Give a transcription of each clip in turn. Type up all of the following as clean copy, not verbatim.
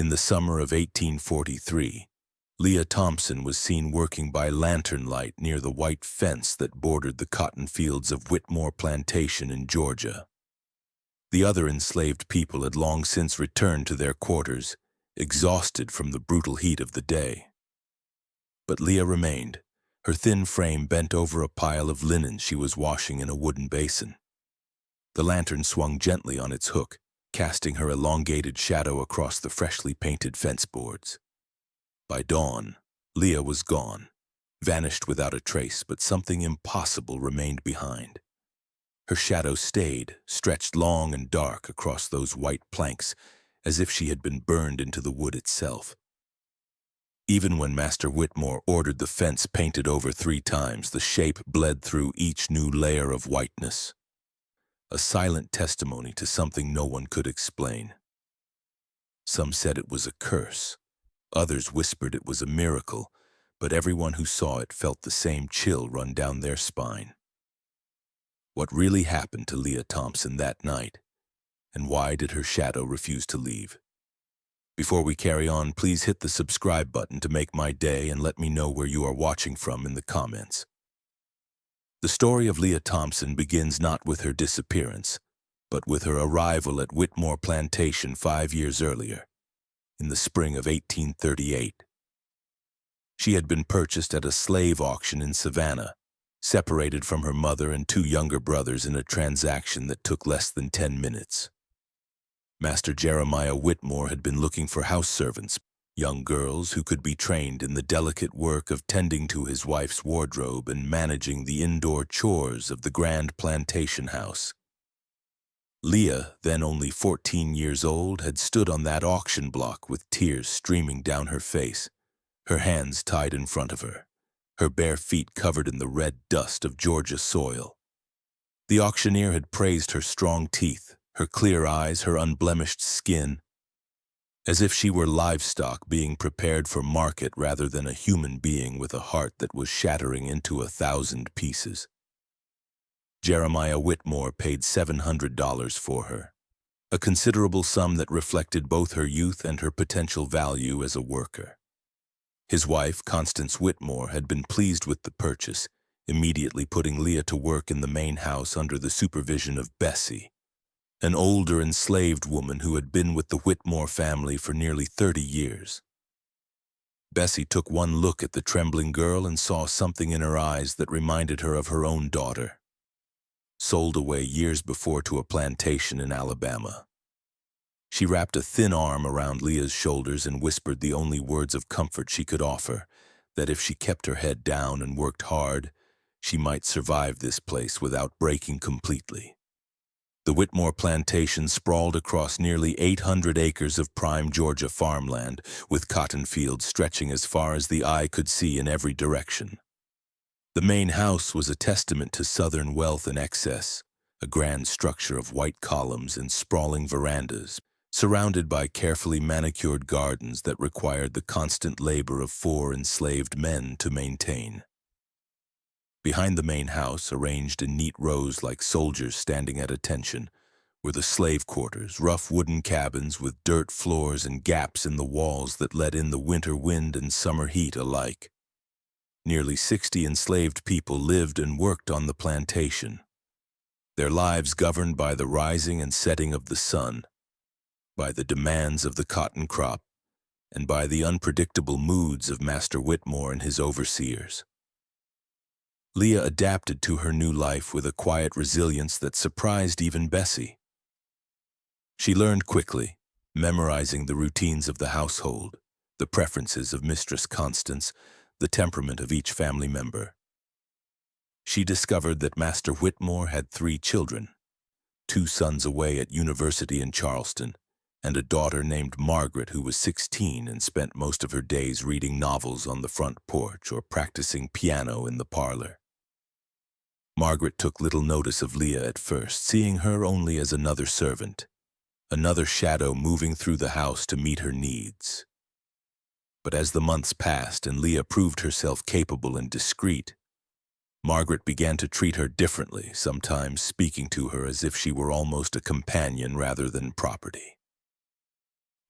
In the summer of 1843, Leah Thompson was seen working by lantern light near the white fence that bordered the cotton fields of Whitmore Plantation in Georgia. The other enslaved people had long since returned to their quarters, exhausted from the brutal heat of the day. But Leah remained, her thin frame bent over a pile of linen she was washing in a wooden basin. The lantern swung gently on its hook, casting her elongated shadow across the freshly painted fence boards. By dawn, Leah was gone, vanished without a trace, but something impossible remained behind. Her shadow stayed, stretched long and dark across those white planks, as if she had been burned into the wood itself. Even when Master Whitmore ordered the fence painted over 3 times, the shape bled through each new layer of whiteness, a silent testimony to something no one could explain. Some said it was a curse. Others whispered it was a miracle, but everyone who saw it felt the same chill run down their spine. What really happened to Leah Thompson that night, and why did her shadow refuse to leave? Before we carry on, please hit the subscribe button to make my day and let me know where you are watching from in the comments. The story of Leah Thompson begins not with her disappearance, but with her arrival at Whitmore Plantation 5 years earlier, in the spring of 1838. She had been purchased at a slave auction in Savannah, separated from her mother and 2 younger brothers in a transaction that took less than 10 minutes. Master Jeremiah Whitmore had been looking for house servants, young girls who could be trained in the delicate work of tending to his wife's wardrobe and managing the indoor chores of the grand plantation house. Leah, then only 14 years old, had stood on that auction block with tears streaming down her face, her hands tied in front of her, her bare feet covered in the red dust of Georgia soil. The auctioneer had praised her strong teeth, her clear eyes, her unblemished skin, as if she were livestock being prepared for market rather than a human being with a heart that was shattering into 1,000 pieces. Jeremiah Whitmore paid $700 for her, a considerable sum that reflected both her youth and her potential value as a worker. His wife, Constance Whitmore, had been pleased with the purchase, immediately putting Leah to work in the main house under the supervision of Bessie, an older enslaved woman who had been with the Whitmore family for nearly 30 years. Bessie took one look at the trembling girl and saw something in her eyes that reminded her of her own daughter, sold away years before to a plantation in Alabama. She wrapped a thin arm around Leah's shoulders and whispered the only words of comfort she could offer, that if she kept her head down and worked hard, she might survive this place without breaking completely. The Whitmore plantation sprawled across nearly 800 acres of prime Georgia farmland, with cotton fields stretching as far as the eye could see in every direction. The main house was a testament to Southern wealth and excess, a grand structure of white columns and sprawling verandas, surrounded by carefully manicured gardens that required the constant labor of 4 enslaved men to maintain. Behind the main house, arranged in neat rows like soldiers standing at attention, were the slave quarters, rough wooden cabins with dirt floors and gaps in the walls that let in the winter wind and summer heat alike. Nearly 60 enslaved people lived and worked on the plantation, their lives governed by the rising and setting of the sun, by the demands of the cotton crop, and by the unpredictable moods of Master Whitmore and his overseers. Leah adapted to her new life with a quiet resilience that surprised even Bessie. She learned quickly, memorizing the routines of the household, the preferences of Mistress Constance, the temperament of each family member. She discovered that Master Whitmore had 3 children, 2 sons away at university in Charleston, and a daughter named Margaret who was 16 and spent most of her days reading novels on the front porch or practicing piano in the parlor. Margaret took little notice of Leah at first, seeing her only as another servant, another shadow moving through the house to meet her needs. But as the months passed and Leah proved herself capable and discreet, Margaret began to treat her differently, sometimes speaking to her as if she were almost a companion rather than property.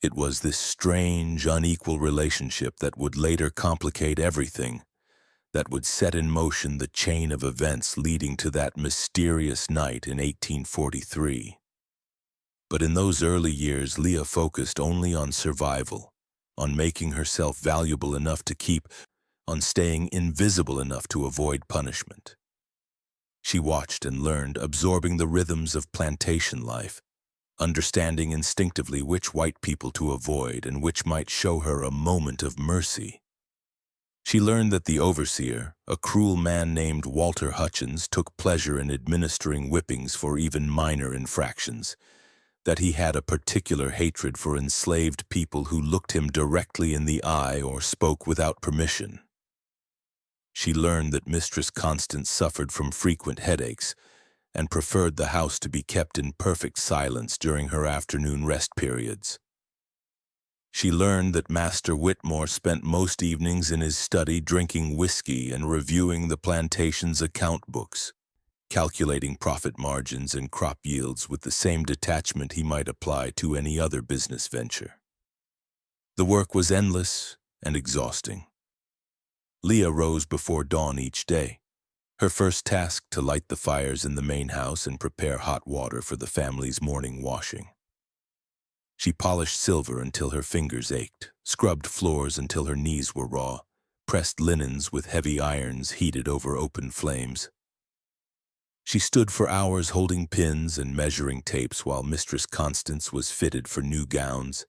It was this strange, unequal relationship that would later complicate everything, that would set in motion the chain of events leading to that mysterious night in 1843. But in those early years, Leah focused only on survival, on making herself valuable enough to keep, on staying invisible enough to avoid punishment. She watched and learned, absorbing the rhythms of plantation life, understanding instinctively which white people to avoid and which might show her a moment of mercy. She learned that the overseer, a cruel man named Walter Hutchins, took pleasure in administering whippings for even minor infractions, that he had a particular hatred for enslaved people who looked him directly in the eye or spoke without permission. She learned that Mistress Constance suffered from frequent headaches and preferred the house to be kept in perfect silence during her afternoon rest periods. She learned that Master Whitmore spent most evenings in his study drinking whiskey and reviewing the plantation's account books, calculating profit margins and crop yields with the same detachment he might apply to any other business venture. The work was endless and exhausting. Leah rose before dawn each day, her first task to light the fires in the main house and prepare hot water for the family's morning washing. She polished silver until her fingers ached, scrubbed floors until her knees were raw, pressed linens with heavy irons heated over open flames. She stood for hours holding pins and measuring tapes while Mistress Constance was fitted for new gowns.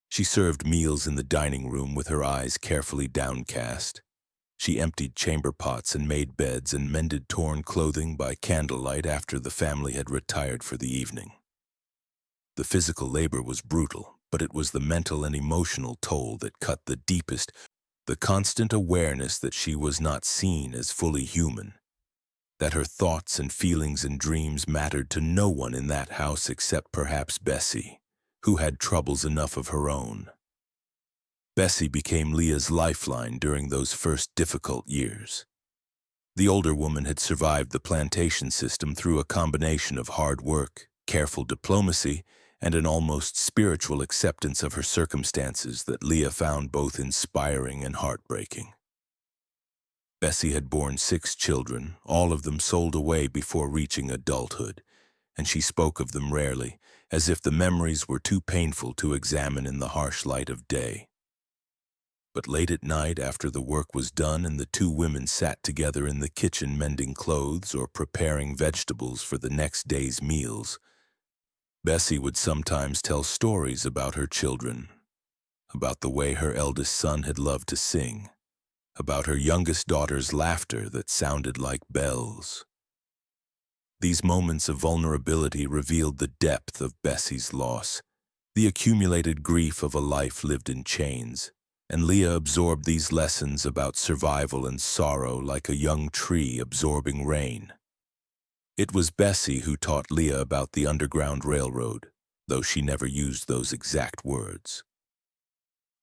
She served meals in the dining room with her eyes carefully downcast. She emptied chamber pots and made beds and mended torn clothing by candlelight after the family had retired for the evening. The physical labor was brutal, but it was the mental and emotional toll that cut the deepest, the constant awareness that she was not seen as fully human, that her thoughts and feelings and dreams mattered to no one in that house except perhaps Bessie, who had troubles enough of her own. Bessie became Leah's lifeline during those first difficult years. The older woman had survived the plantation system through a combination of hard work, careful diplomacy, and an almost spiritual acceptance of her circumstances that Leah found both inspiring and heartbreaking. Bessie had borne 6 children, all of them sold away before reaching adulthood, and she spoke of them rarely, as if the memories were too painful to examine in the harsh light of day. But late at night, after the work was done and the 2 women sat together in the kitchen mending clothes or preparing vegetables for the next day's meals, Bessie would sometimes tell stories about her children, about the way her eldest son had loved to sing, about her youngest daughter's laughter that sounded like bells. These moments of vulnerability revealed the depth of Bessie's loss, the accumulated grief of a life lived in chains, and Leah absorbed these lessons about survival and sorrow like a young tree absorbing rain. It was Bessie who taught Leah about the Underground Railroad, though she never used those exact words.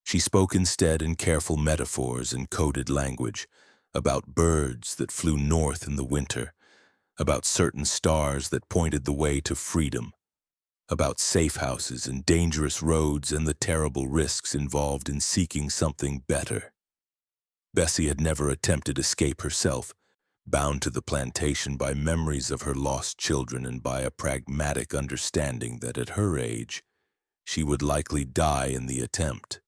She spoke instead in careful metaphors and coded language, about birds that flew north in the winter, about certain stars that pointed the way to freedom, about safe houses and dangerous roads and the terrible risks involved in seeking something better. Bessie had never attempted escape herself, bound to the plantation by memories of her lost children and by a pragmatic understanding that at her age, she would likely die in the attempt.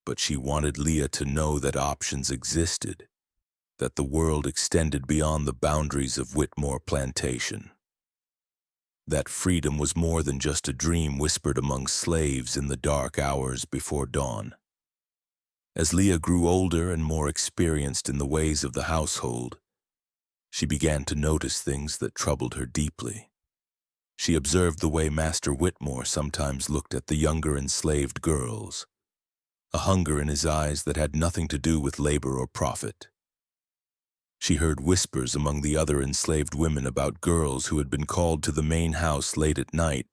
But she wanted Leah to know that options existed, that the world extended beyond the boundaries of Whitmore Plantation. That freedom was more than just a dream whispered among slaves in the dark hours before dawn. As Leah grew older and more experienced in the ways of the household, she began to notice things that troubled her deeply. She observed the way Master Whitmore sometimes looked at the younger enslaved girls, a hunger in his eyes that had nothing to do with labor or profit. She heard whispers among the other enslaved women about girls who had been called to the main house late at night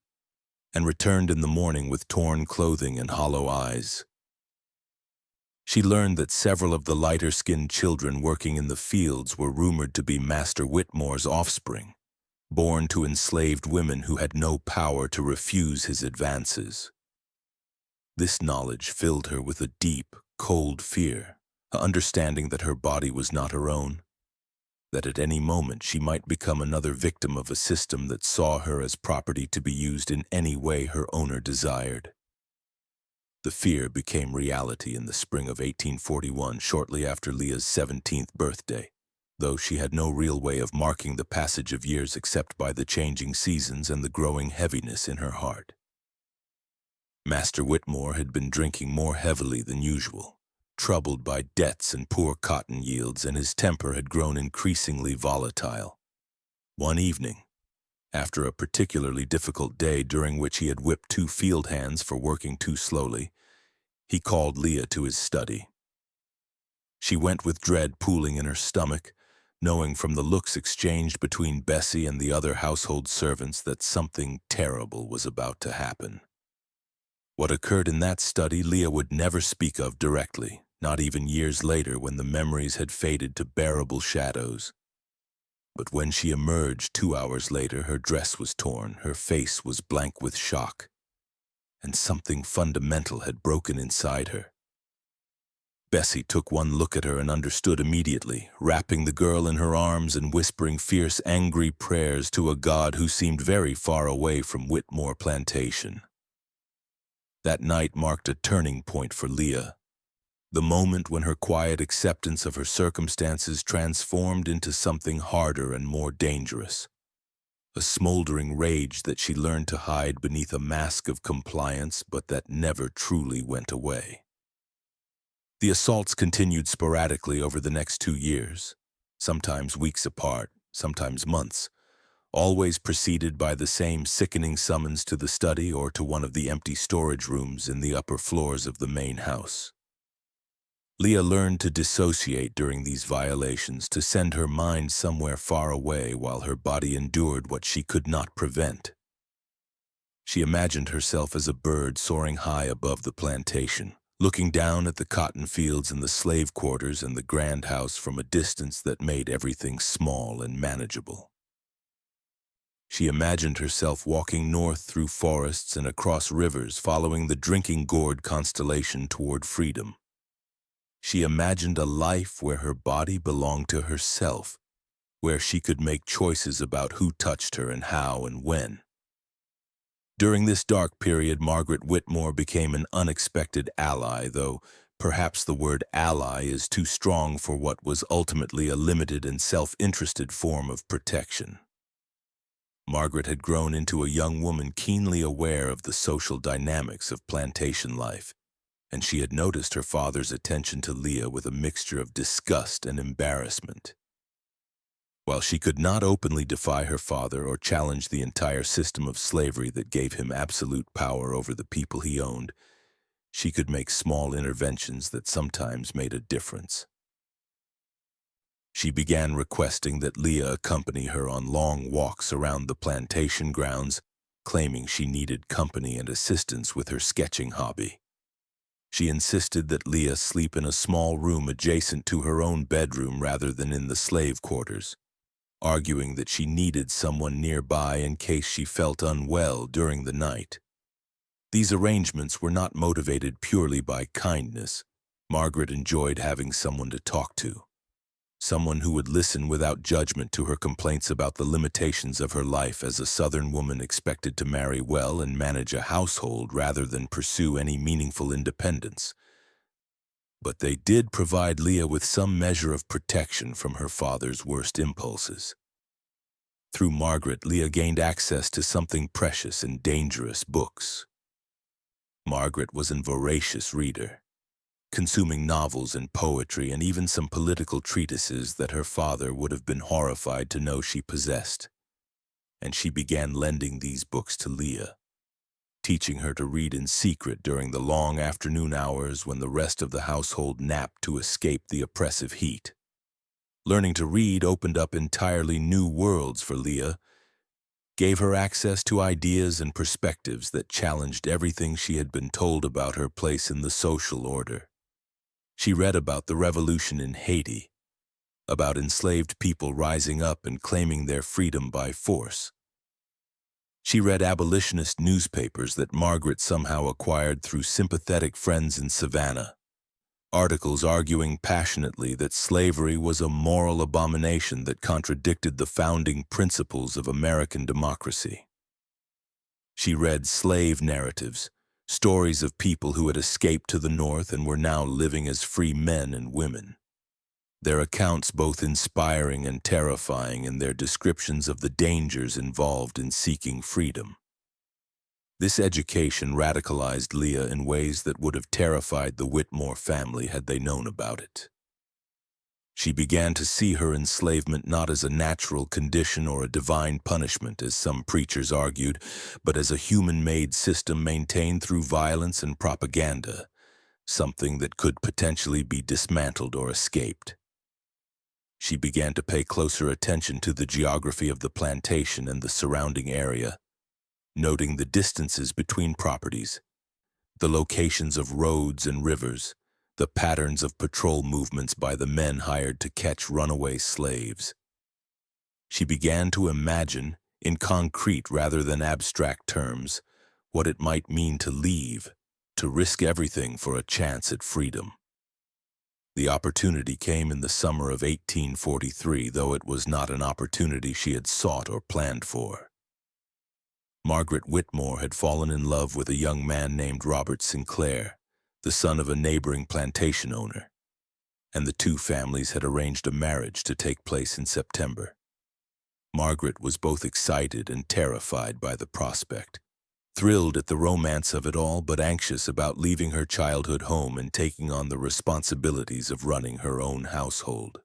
and returned in the morning with torn clothing and hollow eyes. She learned that several of the lighter-skinned children working in the fields were rumored to be Master Whitmore's offspring, born to enslaved women who had no power to refuse his advances. This knowledge filled her with a deep, cold fear, a understanding that her body was not her own, that at any moment she might become another victim of a system that saw her as property to be used in any way her owner desired. The fear became reality in the spring of 1841, shortly after Leah's 17th birthday, though she had no real way of marking the passage of years except by the changing seasons and the growing heaviness in her heart. Master Whitmore had been drinking more heavily than usual, troubled by debts and poor cotton yields, and his temper had grown increasingly volatile. One evening, after a particularly difficult day during which he had whipped 2 field hands for working too slowly, he called Leah to his study. She went with dread pooling in her stomach, knowing from the looks exchanged between Bessie and the other household servants that something terrible was about to happen. What occurred in that study Leah would never speak of directly, not even years later when the memories had faded to bearable shadows. But when she emerged 2 hours later, her dress was torn, her face was blank with shock, and something fundamental had broken inside her. Bessie took one look at her and understood immediately, wrapping the girl in her arms and whispering fierce, angry prayers to a God who seemed very far away from Whitmore Plantation. That night marked a turning point for Leah, the moment when her quiet acceptance of her circumstances transformed into something harder and more dangerous, a smoldering rage that she learned to hide beneath a mask of compliance but that never truly went away. The assaults continued sporadically over the next 2 years, sometimes weeks apart, sometimes months, always preceded by the same sickening summons to the study or to one of the empty storage rooms in the upper floors of the main house. Leah learned to dissociate during these violations, to send her mind somewhere far away while her body endured what she could not prevent. She imagined herself as a bird soaring high above the plantation, looking down at the cotton fields and the slave quarters and the grand house from a distance that made everything small and manageable. She imagined herself walking north through forests and across rivers, following the drinking gourd constellation toward freedom. She imagined a life where her body belonged to herself, where she could make choices about who touched her and how and when. During this dark period, Margaret Whitmore became an unexpected ally, though perhaps the word ally is too strong for what was ultimately a limited and self-interested form of protection. Margaret had grown into a young woman keenly aware of the social dynamics of plantation life, and she had noticed her father's attention to Leah with a mixture of disgust and embarrassment. While she could not openly defy her father or challenge the entire system of slavery that gave him absolute power over the people he owned, she could make small interventions that sometimes made a difference. She began requesting that Leah accompany her on long walks around the plantation grounds, claiming she needed company and assistance with her sketching hobby. She insisted that Leah sleep in a small room adjacent to her own bedroom rather than in the slave quarters, arguing that she needed someone nearby in case she felt unwell during the night. These arrangements were not motivated purely by kindness. Margaret enjoyed having someone to talk to, someone who would listen without judgment to her complaints about the limitations of her life as a Southern woman expected to marry well and manage a household rather than pursue any meaningful independence. But they did provide Leah with some measure of protection from her father's worst impulses. Through Margaret, Leah gained access to something precious and dangerous: books. Margaret was a voracious reader, consuming novels and poetry and even some political treatises that her father would have been horrified to know she possessed. And she began lending these books to Leah, teaching her to read in secret during the long afternoon hours when the rest of the household napped to escape the oppressive heat. Learning to read opened up entirely new worlds for Leah, gave her access to ideas and perspectives that challenged everything she had been told about her place in the social order. She read about the revolution in Haiti, about enslaved people rising up and claiming their freedom by force. She read abolitionist newspapers that Margaret somehow acquired through sympathetic friends in Savannah, articles arguing passionately that slavery was a moral abomination that contradicted the founding principles of American democracy. She read slave narratives, stories of people who had escaped to the North and were now living as free men and women. Their accounts both inspiring and terrifying in their descriptions of the dangers involved in seeking freedom. This education radicalized Leah in ways that would have terrified the Whitmore family had they known about it. She began to see her enslavement not as a natural condition or a divine punishment, as some preachers argued, but as a human-made system maintained through violence and propaganda, something that could potentially be dismantled or escaped. She began to pay closer attention to the geography of the plantation and the surrounding area, noting the distances between properties, the locations of roads and rivers, the patterns of patrol movements by the men hired to catch runaway slaves. She began to imagine, in concrete rather than abstract terms, what it might mean to leave, to risk everything for a chance at freedom. The opportunity came in the summer of 1843, though it was not an opportunity she had sought or planned for. Margaret Whitmore had fallen in love with a young man named Robert Sinclair, the son of a neighboring plantation owner, and the two families had arranged a marriage to take place in September. Margaret was both excited and terrified by the prospect, thrilled at the romance of it all, but anxious about leaving her childhood home and taking on the responsibilities of running her own household.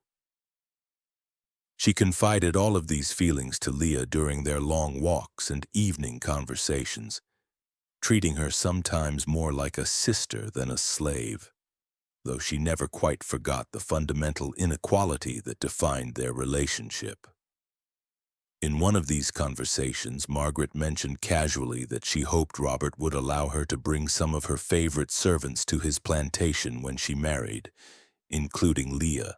She confided all of these feelings to Leah during their long walks and evening conversations, treating her sometimes more like a sister than a slave, though she never quite forgot the fundamental inequality that defined their relationship. In one of these conversations, Margaret mentioned casually that she hoped Robert would allow her to bring some of her favorite servants to his plantation when she married, including Leah.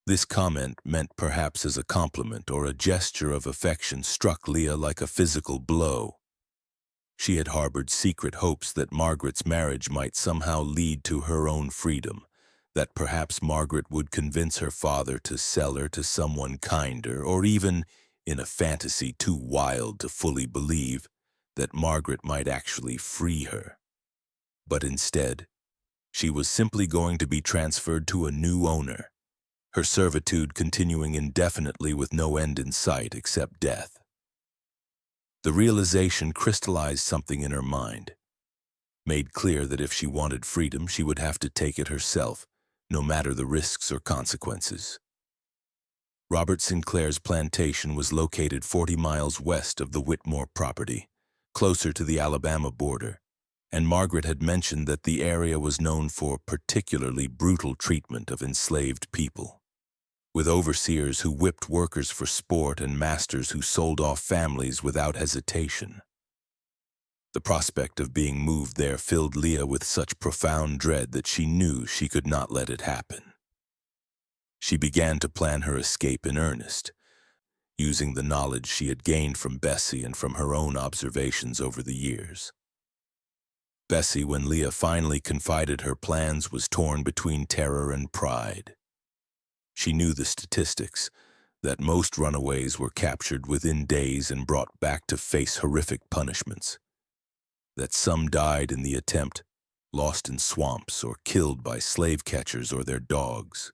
This comment, meant perhaps as a compliment or a gesture of affection, struck Leah like a physical blow. She had harbored secret hopes that Margaret's marriage might somehow lead to her own freedom, that perhaps Margaret would convince her father to sell her to someone kinder, or even, in a fantasy too wild to fully believe, that Margaret might actually free her. But instead, she was simply going to be transferred to a new owner, her servitude continuing indefinitely with no end in sight except death. The realization crystallized something in her mind, made clear that if she wanted freedom, she would have to take it herself, no matter the risks or consequences. Robert Sinclair's plantation was located 40 miles west of the Whitmore property, closer to the Alabama border, and Margaret had mentioned that the area was known for particularly brutal treatment of enslaved people, with overseers who whipped workers for sport and masters who sold off families without hesitation. The prospect of being moved there filled Leah with such profound dread that she knew she could not let it happen. She began to plan her escape in earnest, using the knowledge she had gained from Bessie and from her own observations over the years. Bessie, when Leah finally confided her plans, was torn between terror and pride. She knew the statistics, that most runaways were captured within days and brought back to face horrific punishments, that some died in the attempt, lost in swamps or killed by slave catchers or their dogs.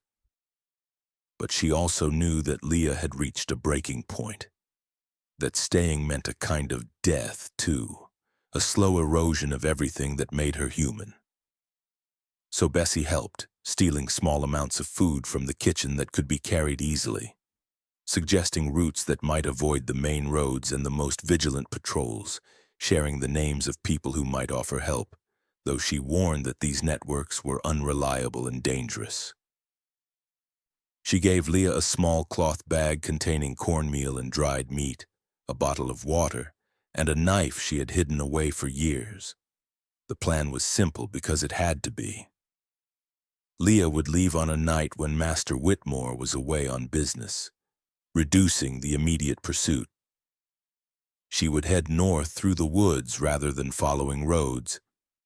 But she also knew that Leah had reached a breaking point, that staying meant a kind of death, too, a slow erosion of everything that made her human. So Bessie helped, stealing small amounts of food from the kitchen that could be carried easily, suggesting routes that might avoid the main roads and the most vigilant patrols, sharing the names of people who might offer help, though she warned that these networks were unreliable and dangerous. She gave Leah a small cloth bag containing cornmeal and dried meat, a bottle of water, and a knife she had hidden away for years. The plan was simple because it had to be. Leah would leave on a night when Master Whitmore was away on business, reducing the immediate pursuit. She would head north through the woods rather than following roads,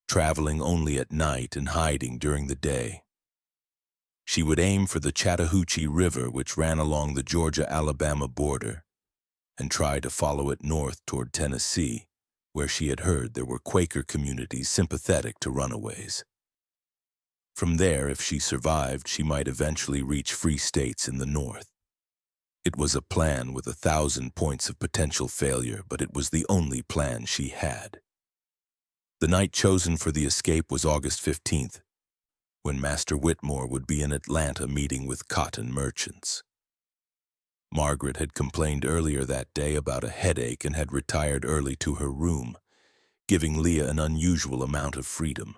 traveling only at night and hiding during the day. She would aim for the Chattahoochee River, which ran along the Georgia-Alabama border, and try to follow it north toward Tennessee, where she had heard there were Quaker communities sympathetic to runaways. From there, if she survived, she might eventually reach free states in the north. It was a plan with 1,000 points of potential failure, but it was the only plan she had. The night chosen for the escape was August 15th, when Master Whitmore would be in Atlanta meeting with cotton merchants. Margaret had complained earlier that day about a headache and had retired early to her room, giving Leah an unusual amount of freedom.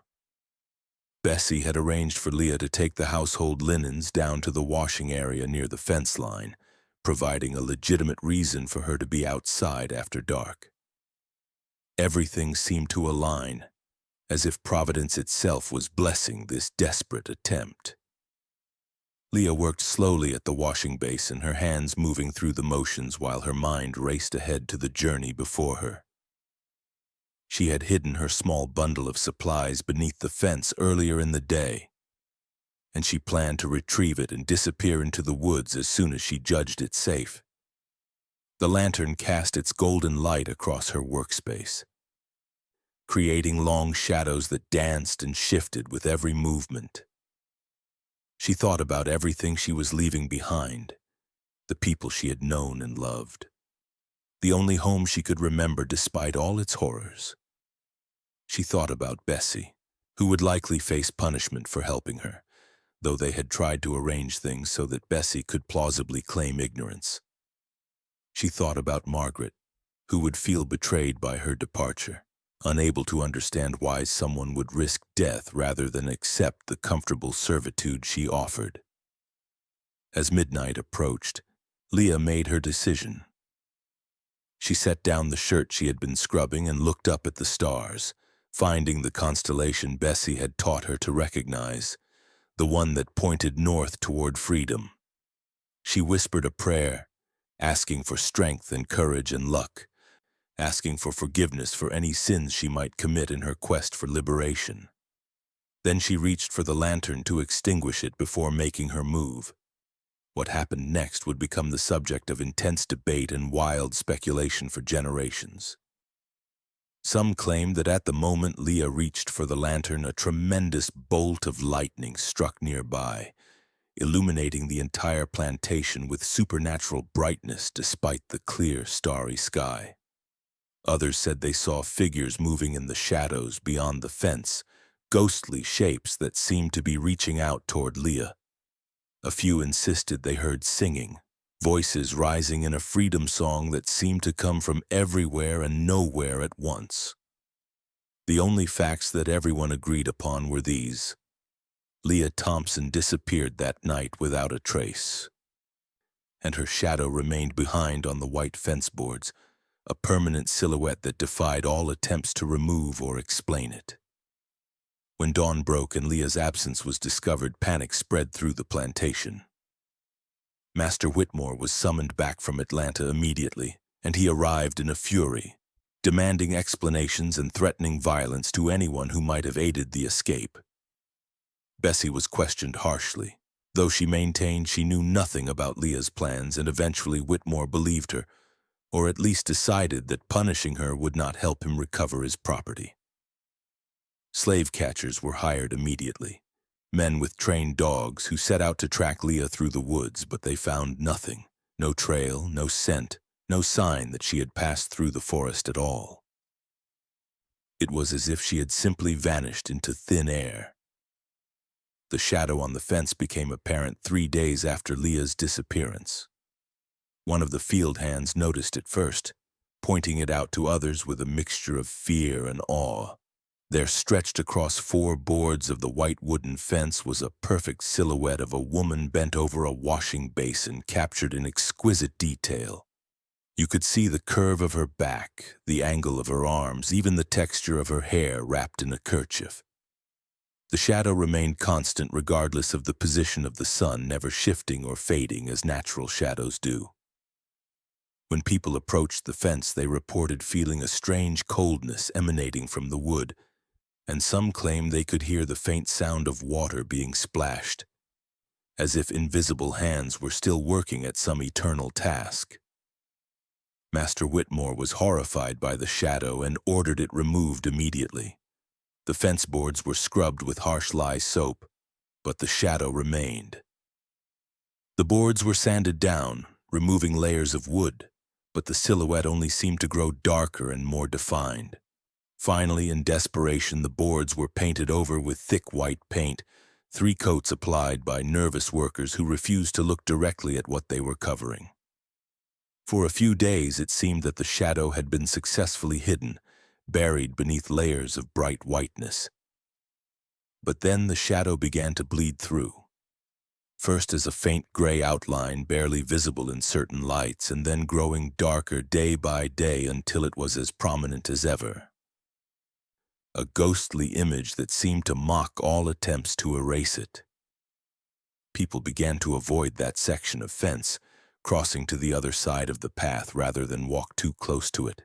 Bessie had arranged for Leah to take the household linens down to the washing area near the fence line, providing a legitimate reason for her to be outside after dark. Everything seemed to align, as if Providence itself was blessing this desperate attempt. Leah worked slowly at the washing basin, her hands moving through the motions while her mind raced ahead to the journey before her. She had hidden her small bundle of supplies beneath the fence earlier in the day, and she planned to retrieve it and disappear into the woods as soon as she judged it safe. The lantern cast its golden light across her workspace, creating long shadows that danced and shifted with every movement. She thought about everything she was leaving behind, the people she had known and loved, the only home she could remember despite all its horrors. She thought about Bessie, who would likely face punishment for helping her, though they had tried to arrange things so that Bessie could plausibly claim ignorance. She thought about Margaret, who would feel betrayed by her departure, unable to understand why someone would risk death rather than accept the comfortable servitude she offered. As midnight approached, Leah made her decision. She set down the shirt she had been scrubbing and looked up at the stars, finding the constellation Bessie had taught her to recognize, the one that pointed north toward freedom. She whispered a prayer, asking for strength and courage and luck, asking for forgiveness for any sins she might commit in her quest for liberation. Then she reached for the lantern to extinguish it before making her move. What happened next would become the subject of intense debate and wild speculation for generations. Some claimed that at the moment Leah reached for the lantern, a tremendous bolt of lightning struck nearby, illuminating the entire plantation with supernatural brightness despite the clear, starry sky. Others said they saw figures moving in the shadows beyond the fence, ghostly shapes that seemed to be reaching out toward Leah. A few insisted they heard singing, voices rising in a freedom song that seemed to come from everywhere and nowhere at once. The only facts that everyone agreed upon were these. Leah Thompson disappeared that night without a trace, and her shadow remained behind on the white fence boards, a permanent silhouette that defied all attempts to remove or explain it. When dawn broke and Leah's absence was discovered, panic spread through the plantation. Master Whitmore was summoned back from Atlanta immediately, and he arrived in a fury, demanding explanations and threatening violence to anyone who might have aided the escape. Bessie was questioned harshly, though she maintained she knew nothing about Leah's plans, and eventually Whitmore believed her, or at least decided that punishing her would not help him recover his property. Slave catchers were hired immediately, men with trained dogs who set out to track Leah through the woods, but they found nothing, no trail, no scent, no sign that she had passed through the forest at all. It was as if she had simply vanished into thin air. The shadow on the fence became apparent 3 days after Leah's disappearance. One of the field hands noticed it first, pointing it out to others with a mixture of fear and awe. There, stretched across 4 boards of the white wooden fence, was a perfect silhouette of a woman bent over a washing basin, captured in exquisite detail. You could see the curve of her back, the angle of her arms, even the texture of her hair wrapped in a kerchief. The shadow remained constant regardless of the position of the sun, never shifting or fading as natural shadows do. When people approached the fence, they reported feeling a strange coldness emanating from the wood, and some claimed they could hear the faint sound of water being splashed, as if invisible hands were still working at some eternal task. Master Whitmore was horrified by the shadow and ordered it removed immediately. The fence boards were scrubbed with harsh lye soap, but the shadow remained. The boards were sanded down, removing layers of wood, but the silhouette only seemed to grow darker and more defined. Finally, in desperation, the boards were painted over with thick white paint, 3 coats applied by nervous workers who refused to look directly at what they were covering. For a few days, it seemed that the shadow had been successfully hidden, buried beneath layers of bright whiteness. But then the shadow began to bleed through, first as a faint gray outline barely visible in certain lights, and then growing darker day by day until it was as prominent as ever. A ghostly image that seemed to mock all attempts to erase it. People began to avoid that section of fence, crossing to the other side of the path rather than walk too close to it.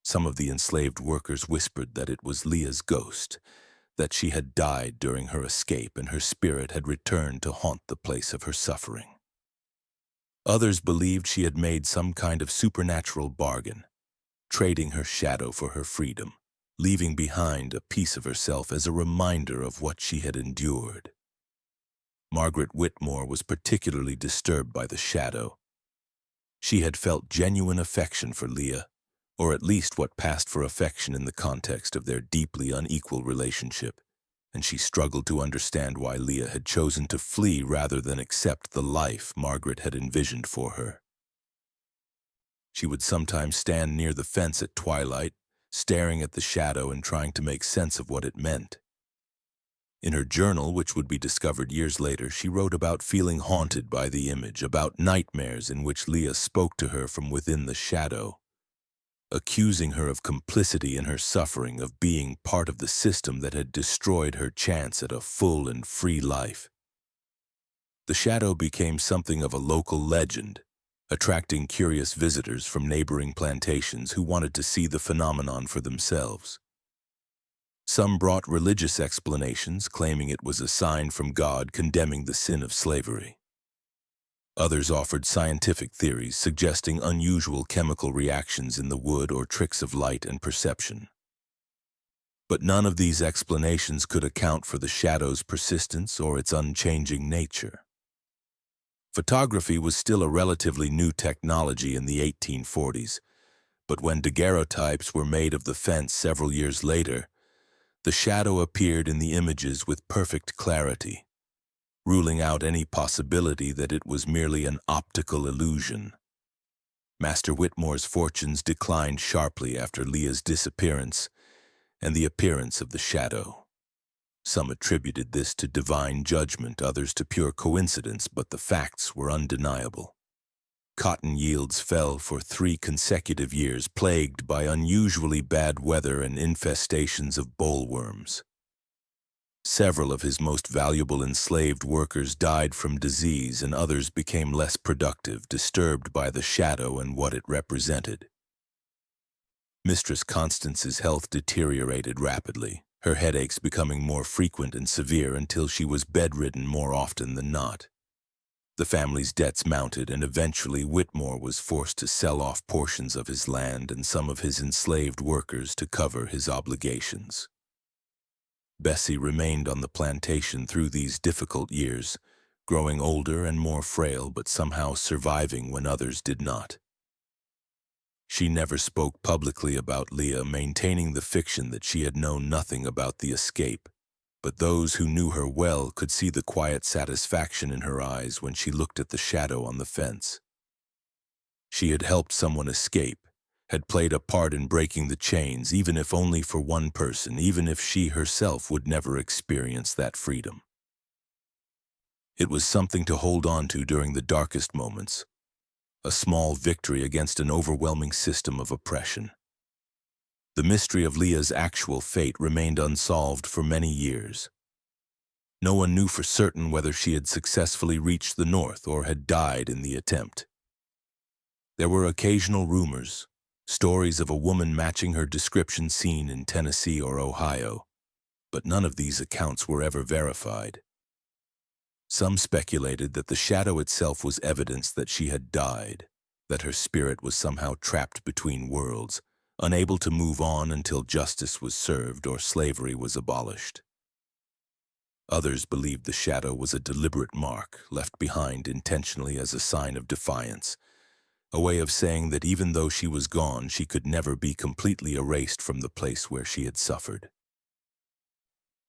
Some of the enslaved workers whispered that it was Leah's ghost, that she had died during her escape and her spirit had returned to haunt the place of her suffering. Others believed she had made some kind of supernatural bargain, trading her shadow for her freedom, leaving behind a piece of herself as a reminder of what she had endured. Margaret Whitmore was particularly disturbed by the shadow. She had felt genuine affection for Leah, or at least what passed for affection in the context of their deeply unequal relationship, and she struggled to understand why Leah had chosen to flee rather than accept the life Margaret had envisioned for her. She would sometimes stand near the fence at twilight, staring at the shadow and trying to make sense of what it meant. In her journal, which would be discovered years later, she wrote about feeling haunted by the image, about nightmares in which Leah spoke to her from within the shadow, accusing her of complicity in her suffering, of being part of the system that had destroyed her chance at a full and free life. The shadow became something of a local legend, attracting curious visitors from neighboring plantations who wanted to see the phenomenon for themselves. Some brought religious explanations, claiming it was a sign from God condemning the sin of slavery. Others offered scientific theories suggesting unusual chemical reactions in the wood or tricks of light and perception. But none of these explanations could account for the shadow's persistence or its unchanging nature. Photography was still a relatively new technology in the 1840s, but when daguerreotypes were made of the fence several years later, the shadow appeared in the images with perfect clarity, ruling out any possibility that it was merely an optical illusion. Master Whitmore's fortunes declined sharply after Leah's disappearance and the appearance of the shadow. Some attributed this to divine judgment, others to pure coincidence, but the facts were undeniable. Cotton yields fell for 3 consecutive years, plagued by unusually bad weather and infestations of bollworms. Several of his most valuable enslaved workers died from disease, and others became less productive, disturbed by the shadow and what it represented. Mistress Constance's health deteriorated rapidly, her headaches becoming more frequent and severe until she was bedridden more often than not. The family's debts mounted, and eventually Whitmore was forced to sell off portions of his land and some of his enslaved workers to cover his obligations. Bessie remained on the plantation through these difficult years, growing older and more frail, but somehow surviving when others did not. She never spoke publicly about Leah, maintaining the fiction that she had known nothing about the escape, but those who knew her well could see the quiet satisfaction in her eyes when she looked at the shadow on the fence. She had helped someone escape, had played a part in breaking the chains, even if only for one person, even if she herself would never experience that freedom. It was something to hold on to during the darkest moments, a small victory against an overwhelming system of oppression. The mystery of Leah's actual fate remained unsolved for many years. No one knew for certain whether she had successfully reached the north or had died in the attempt. There were occasional rumors, stories of a woman matching her description seen in Tennessee or Ohio, but none of these accounts were ever verified. Some speculated that the shadow itself was evidence that she had died, that her spirit was somehow trapped between worlds, unable to move on until justice was served or slavery was abolished. Others believed the shadow was a deliberate mark left behind intentionally as a sign of defiance, a way of saying that even though she was gone, she could never be completely erased from the place where she had suffered.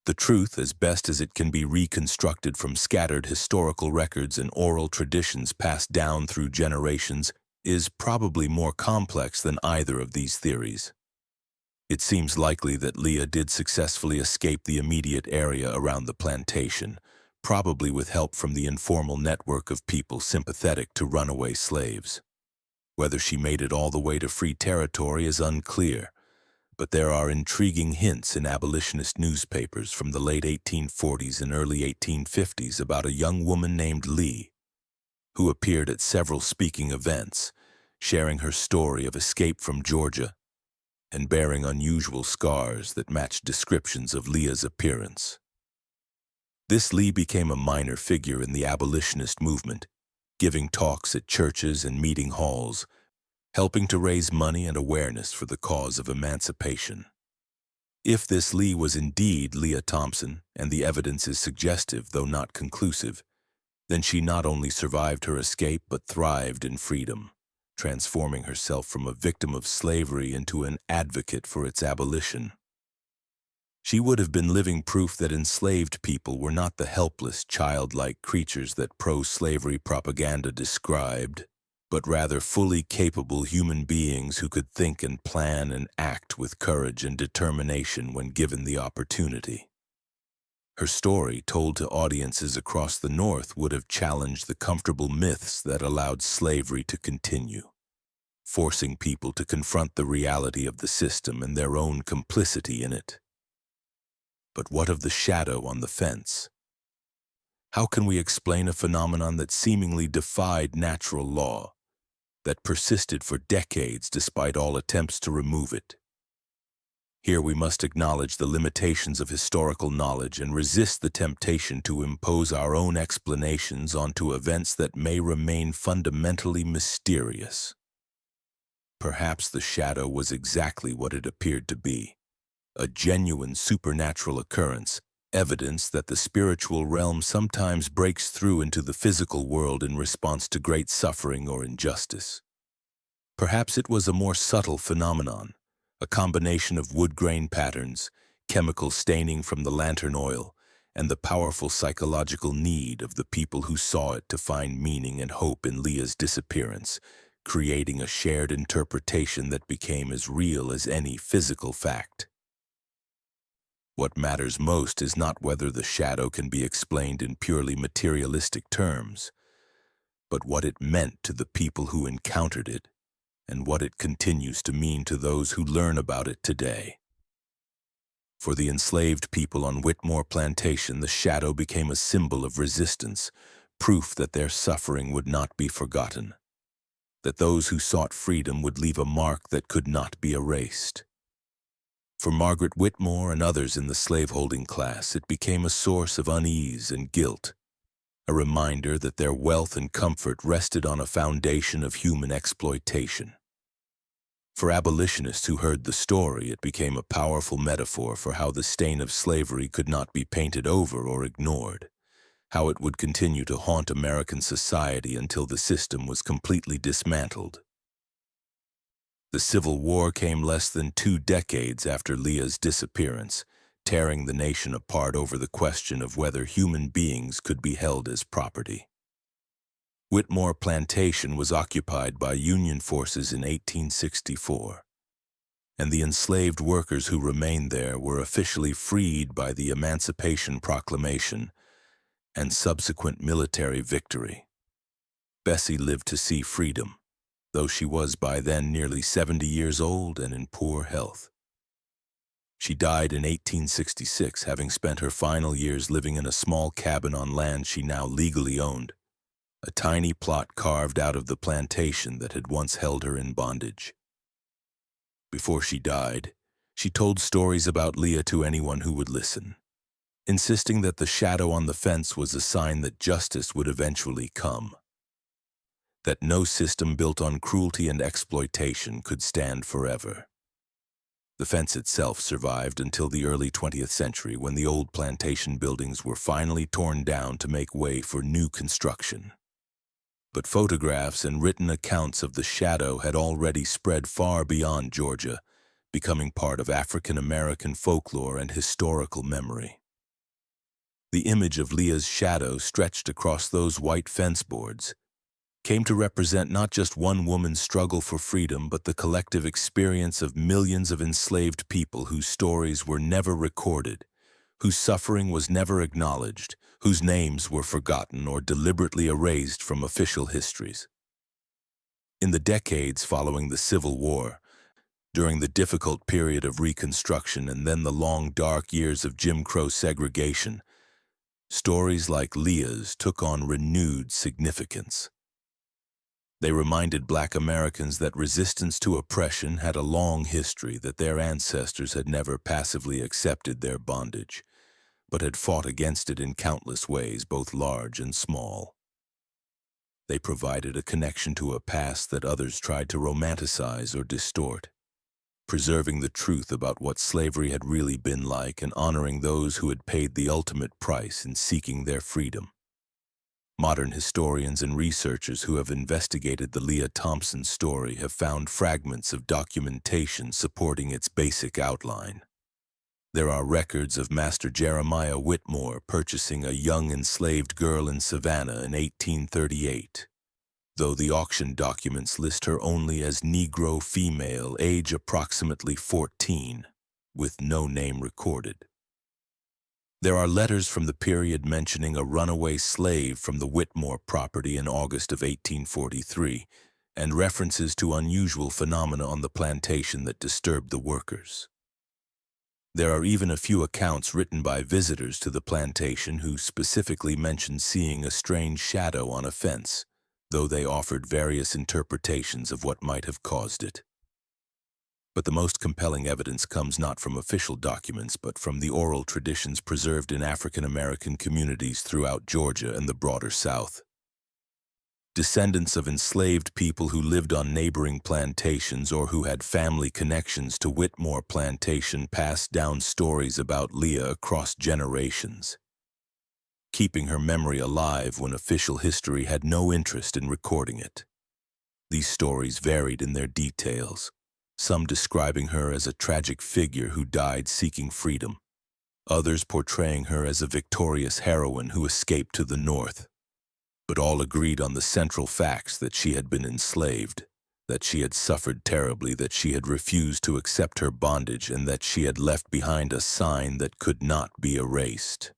The truth, as best as it can be reconstructed from scattered historical records and oral traditions passed down through generations, is probably more complex than either of these theories. It seems likely that Leah did successfully escape the immediate area around the plantation, probably with help from the informal network of people sympathetic to runaway slaves. Whether she made it all the way to free territory is unclear, but there are intriguing hints in abolitionist newspapers from the late 1840s and early 1850s about a young woman named Lee, who appeared at several speaking events, sharing her story of escape from Georgia and bearing unusual scars that matched descriptions of Leah's appearance. This Lee became a minor figure in the abolitionist movement, giving talks at churches and meeting halls, helping to raise money and awareness for the cause of emancipation. If this Lee was indeed Leah Thompson, and the evidence is suggestive though not conclusive, then she not only survived her escape but thrived in freedom, transforming herself from a victim of slavery into an advocate for its abolition. She would have been living proof that enslaved people were not the helpless, childlike creatures that pro-slavery propaganda described, but rather fully capable human beings who could think and plan and act with courage and determination when given the opportunity. Her story, told to audiences across the North, would have challenged the comfortable myths that allowed slavery to continue, forcing people to confront the reality of the system and their own complicity in it. But what of the shadow on the fence? How can we explain a phenomenon that seemingly defied natural law, that persisted for decades despite all attempts to remove it? Here we must acknowledge the limitations of historical knowledge and resist the temptation to impose our own explanations onto events that may remain fundamentally mysterious. Perhaps the shadow was exactly what it appeared to be, a genuine supernatural occurrence, evidence that the spiritual realm sometimes breaks through into the physical world in response to great suffering or injustice. Perhaps it was a more subtle phenomenon, a combination of wood grain patterns, chemical staining from the lantern oil, and the powerful psychological need of the people who saw it to find meaning and hope in Leah's disappearance, creating a shared interpretation that became as real as any physical fact. What matters most is not whether the shadow can be explained in purely materialistic terms, but what it meant to the people who encountered it, and what it continues to mean to those who learn about it today. For the enslaved people on Whitmore Plantation, the shadow became a symbol of resistance, proof that their suffering would not be forgotten, that those who sought freedom would leave a mark that could not be erased. For Margaret Whitmore and others in the slaveholding class, it became a source of unease and guilt, a reminder that their wealth and comfort rested on a foundation of human exploitation. For abolitionists who heard the story, it became a powerful metaphor for how the stain of slavery could not be painted over or ignored, how it would continue to haunt American society until the system was completely dismantled. The Civil War came less than 2 decades after Leah's disappearance, tearing the nation apart over the question of whether human beings could be held as property. Whitmore Plantation was occupied by Union forces in 1864, and the enslaved workers who remained there were officially freed by the Emancipation Proclamation and subsequent military victory. Bessie lived to see freedom, though she was by then nearly 70 years old and in poor health. She died in 1866, having spent her final years living in a small cabin on land she now legally owned, a tiny plot carved out of the plantation that had once held her in bondage. Before she died, she told stories about Leah to anyone who would listen, insisting that the shadow on the fence was a sign that justice would eventually come, that no system built on cruelty and exploitation could stand forever. The fence itself survived until the early 20th century, when the old plantation buildings were finally torn down to make way for new construction. But photographs and written accounts of the shadow had already spread far beyond Georgia, becoming part of African American folklore and historical memory. The image of Leah's shadow stretched across those white fence boards came to represent not just one woman's struggle for freedom, but the collective experience of millions of enslaved people whose stories were never recorded, whose suffering was never acknowledged, whose names were forgotten or deliberately erased from official histories. In the decades following the Civil War, during the difficult period of Reconstruction and then the long, dark years of Jim Crow segregation, stories like Leah's took on renewed significance. They reminded Black Americans that resistance to oppression had a long history, that their ancestors had never passively accepted their bondage, but had fought against it in countless ways, both large and small. They provided a connection to a past that others tried to romanticize or distort, preserving the truth about what slavery had really been like and honoring those who had paid the ultimate price in seeking their freedom. Modern historians and researchers who have investigated the Leah Thompson story have found fragments of documentation supporting its basic outline. There are records of Master Jeremiah Whitmore purchasing a young enslaved girl in Savannah in 1838, though the auction documents list her only as Negro female, age approximately 14, with no name recorded. There are letters from the period mentioning a runaway slave from the Whitmore property in August of 1843, and references to unusual phenomena on the plantation that disturbed the workers. There are even a few accounts written by visitors to the plantation who specifically mention seeing a strange shadow on a fence, though they offered various interpretations of what might have caused it. But the most compelling evidence comes not from official documents, but from the oral traditions preserved in African American communities throughout Georgia and the broader South. Descendants of enslaved people who lived on neighboring plantations or who had family connections to Whitmore Plantation passed down stories about Leah across generations, keeping her memory alive when official history had no interest in recording it. These stories varied in their details, some describing her as a tragic figure who died seeking freedom, others portraying her as a victorious heroine who escaped to the north. But all agreed on the central facts: that she had been enslaved, that she had suffered terribly, that she had refused to accept her bondage, and that she had left behind a sign that could not be erased.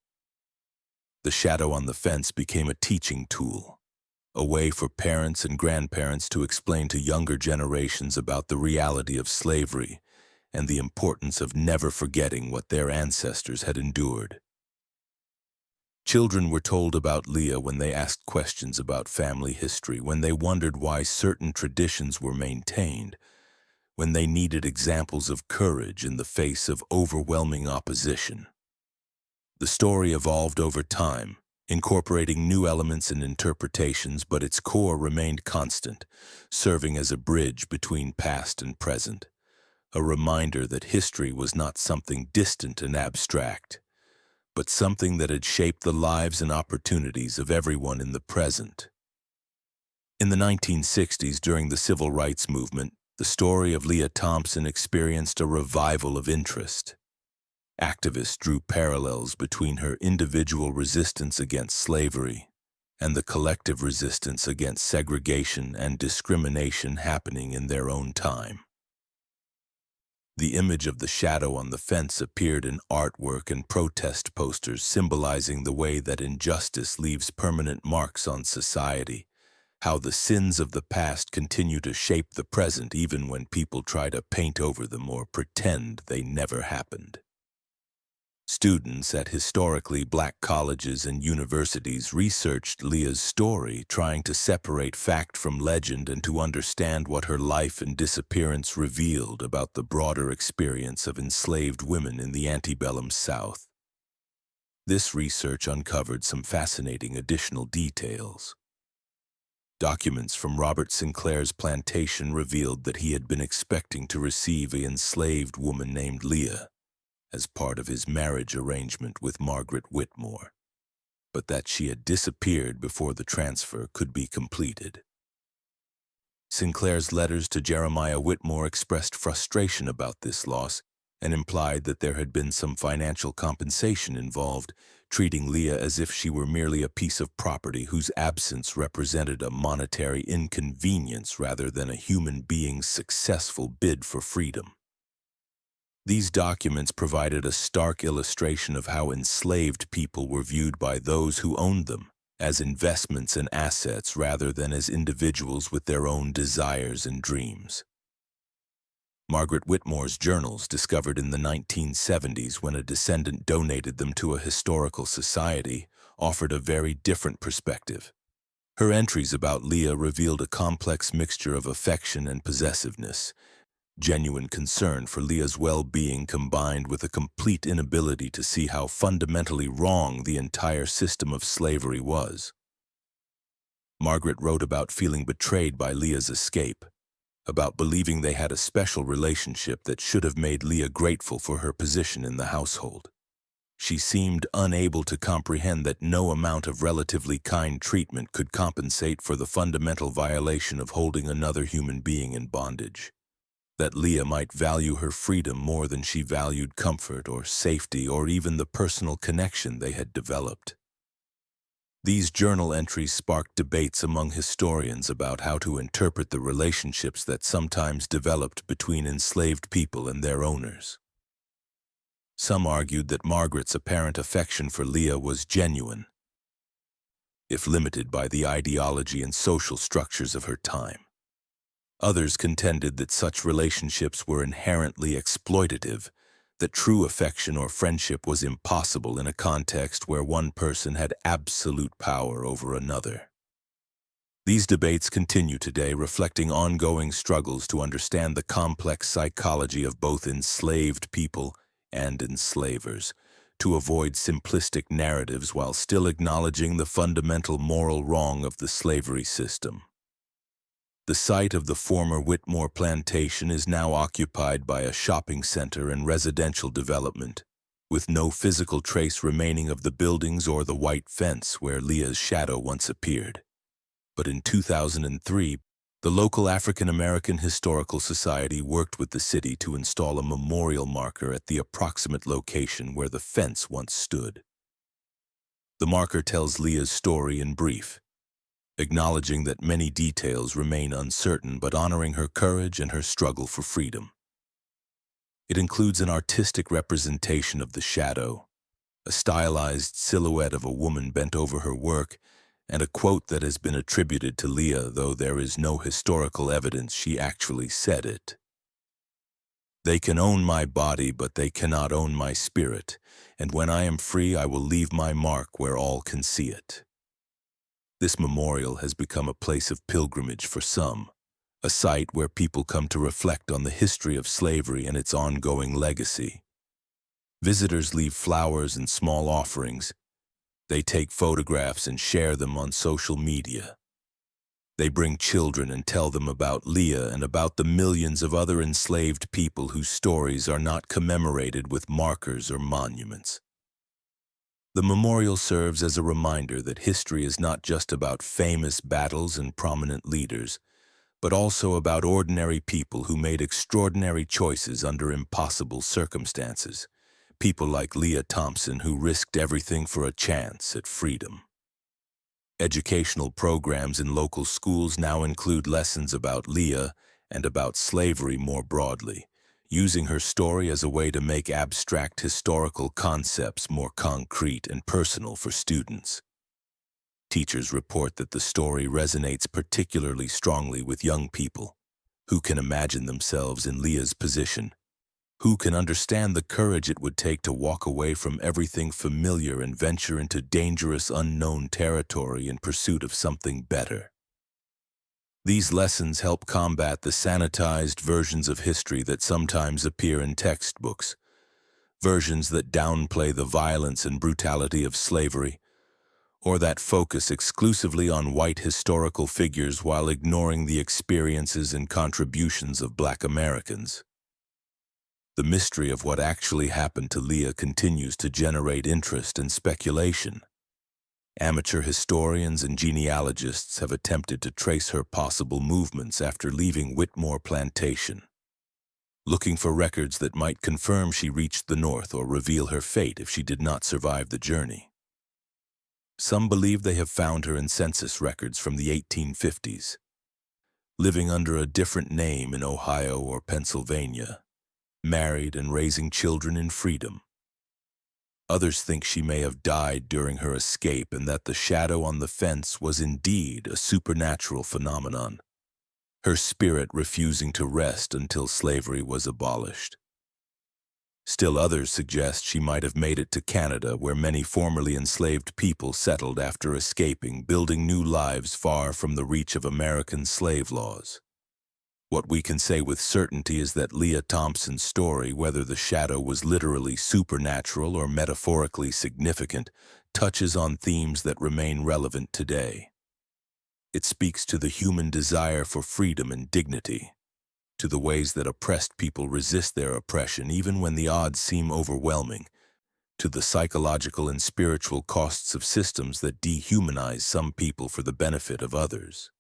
The shadow on the fence became a teaching tool, a way for parents and grandparents to explain to younger generations about the reality of slavery and the importance of never forgetting what their ancestors had endured. Children were told about Leah when they asked questions about family history, when they wondered why certain traditions were maintained, when they needed examples of courage in the face of overwhelming opposition. The story evolved over time, incorporating new elements and interpretations, but its core remained constant, serving as a bridge between past and present, a reminder that history was not something distant and abstract, but something that had shaped the lives and opportunities of everyone in the present. In the 1960s, during the Civil Rights Movement, the story of Leah Thompson experienced a revival of interest. Activists drew parallels between her individual resistance against slavery and the collective resistance against segregation and discrimination happening in their own time. The image of the shadow on the fence appeared in artwork and protest posters, symbolizing the way that injustice leaves permanent marks on society, how the sins of the past continue to shape the present even when people try to paint over them or pretend they never happened. Students at historically black colleges and universities researched Leah's story, trying to separate fact from legend and to understand what her life and disappearance revealed about the broader experience of enslaved women in the antebellum South. This research uncovered some fascinating additional details. Documents from Robert Sinclair's plantation revealed that he had been expecting to receive an enslaved woman named Leah as part of his marriage arrangement with Margaret Whitmore, but that she had disappeared before the transfer could be completed. Sinclair's letters to Jeremiah Whitmore expressed frustration about this loss and implied that there had been some financial compensation involved, treating Leah as if she were merely a piece of property whose absence represented a monetary inconvenience rather than a human being's successful bid for freedom. These documents provided a stark illustration of how enslaved people were viewed by those who owned them, as investments and assets rather than as individuals with their own desires and dreams. Margaret Whitmore's journals, discovered in the 1970s when a descendant donated them to a historical society, offered a very different perspective. Her entries about Leah revealed a complex mixture of affection and possessiveness, genuine concern for Leah's well-being combined with a complete inability to see how fundamentally wrong the entire system of slavery was. Margaret wrote about feeling betrayed by Leah's escape, about believing they had a special relationship that should have made Leah grateful for her position in the household. She seemed unable to comprehend that no amount of relatively kind treatment could compensate for the fundamental violation of holding another human being in bondage. That Leah might value her freedom more than she valued comfort or safety or even the personal connection they had developed. These journal entries sparked debates among historians about how to interpret the relationships that sometimes developed between enslaved people and their owners. Some argued that Margaret's apparent affection for Leah was genuine, if limited by the ideology and social structures of her time. Others contended that such relationships were inherently exploitative, that true affection or friendship was impossible in a context where one person had absolute power over another. These debates continue today, reflecting ongoing struggles to understand the complex psychology of both enslaved people and enslavers, to avoid simplistic narratives while still acknowledging the fundamental moral wrong of the slavery system. The site of the former Whitmore plantation is now occupied by a shopping center and residential development, with no physical trace remaining of the buildings or the white fence where Leah's shadow once appeared. But in 2003, the local African American Historical Society worked with the city to install a memorial marker at the approximate location where the fence once stood. The marker tells Leah's story in brief, acknowledging that many details remain uncertain but honoring her courage and her struggle for freedom. It includes an artistic representation of the shadow, a stylized silhouette of a woman bent over her work, and a quote that has been attributed to Leah, though there is no historical evidence she actually said it. "They can own my body, but they cannot own my spirit, and when I am free I will leave my mark where all can see it." This memorial has become a place of pilgrimage for some, a site where people come to reflect on the history of slavery and its ongoing legacy. Visitors leave flowers and small offerings. They take photographs and share them on social media. They bring children and tell them about Leah and about the millions of other enslaved people whose stories are not commemorated with markers or monuments. The memorial serves as a reminder that history is not just about famous battles and prominent leaders, but also about ordinary people who made extraordinary choices under impossible circumstances, people like Leah Thompson who risked everything for a chance at freedom. Educational programs in local schools now include lessons about Leah and about slavery more broadly, using her story as a way to make abstract historical concepts more concrete and personal for students. Teachers report that the story resonates particularly strongly with young people, who can imagine themselves in Leah's position, Who can understand the courage it would take to walk away from everything familiar and venture into dangerous, unknown territory in pursuit of something better? These lessons help combat the sanitized versions of history that sometimes appear in textbooks, versions that downplay the violence and brutality of slavery, or that focus exclusively on white historical figures while ignoring the experiences and contributions of Black Americans. The mystery of what actually happened to Leah continues to generate interest and speculation. Amateur historians and genealogists have attempted to trace her possible movements after leaving Whitmore Plantation, looking for records that might confirm she reached the North or reveal her fate if she did not survive the journey. Some believe they have found her in census records from the 1850s, living under a different name in Ohio or Pennsylvania, married and raising children in freedom. Others think she may have died during her escape and that the shadow on the fence was indeed a supernatural phenomenon, her spirit refusing to rest until slavery was abolished. Still others suggest she might have made it to Canada, where many formerly enslaved people settled after escaping, building new lives far from the reach of American slave laws. What we can say with certainty is that Leah Thompson's story, whether the shadow was literally supernatural or metaphorically significant, touches on themes that remain relevant today. It speaks to the human desire for freedom and dignity, to the ways that oppressed people resist their oppression even when the odds seem overwhelming, to the psychological and spiritual costs of systems that dehumanize some people for the benefit of others.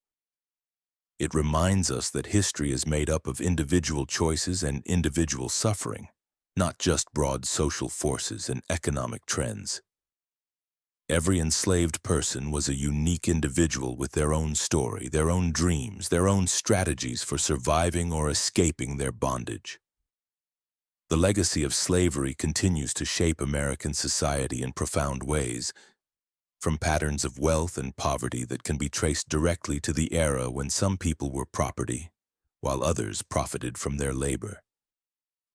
It reminds us that history is made up of individual choices and individual suffering, not just broad social forces and economic trends. Every enslaved person was a unique individual with their own story, their own dreams, their own strategies for surviving or escaping their bondage. The legacy of slavery continues to shape American society in profound ways, from patterns of wealth and poverty that can be traced directly to the era when some people were property, while others profited from their labor,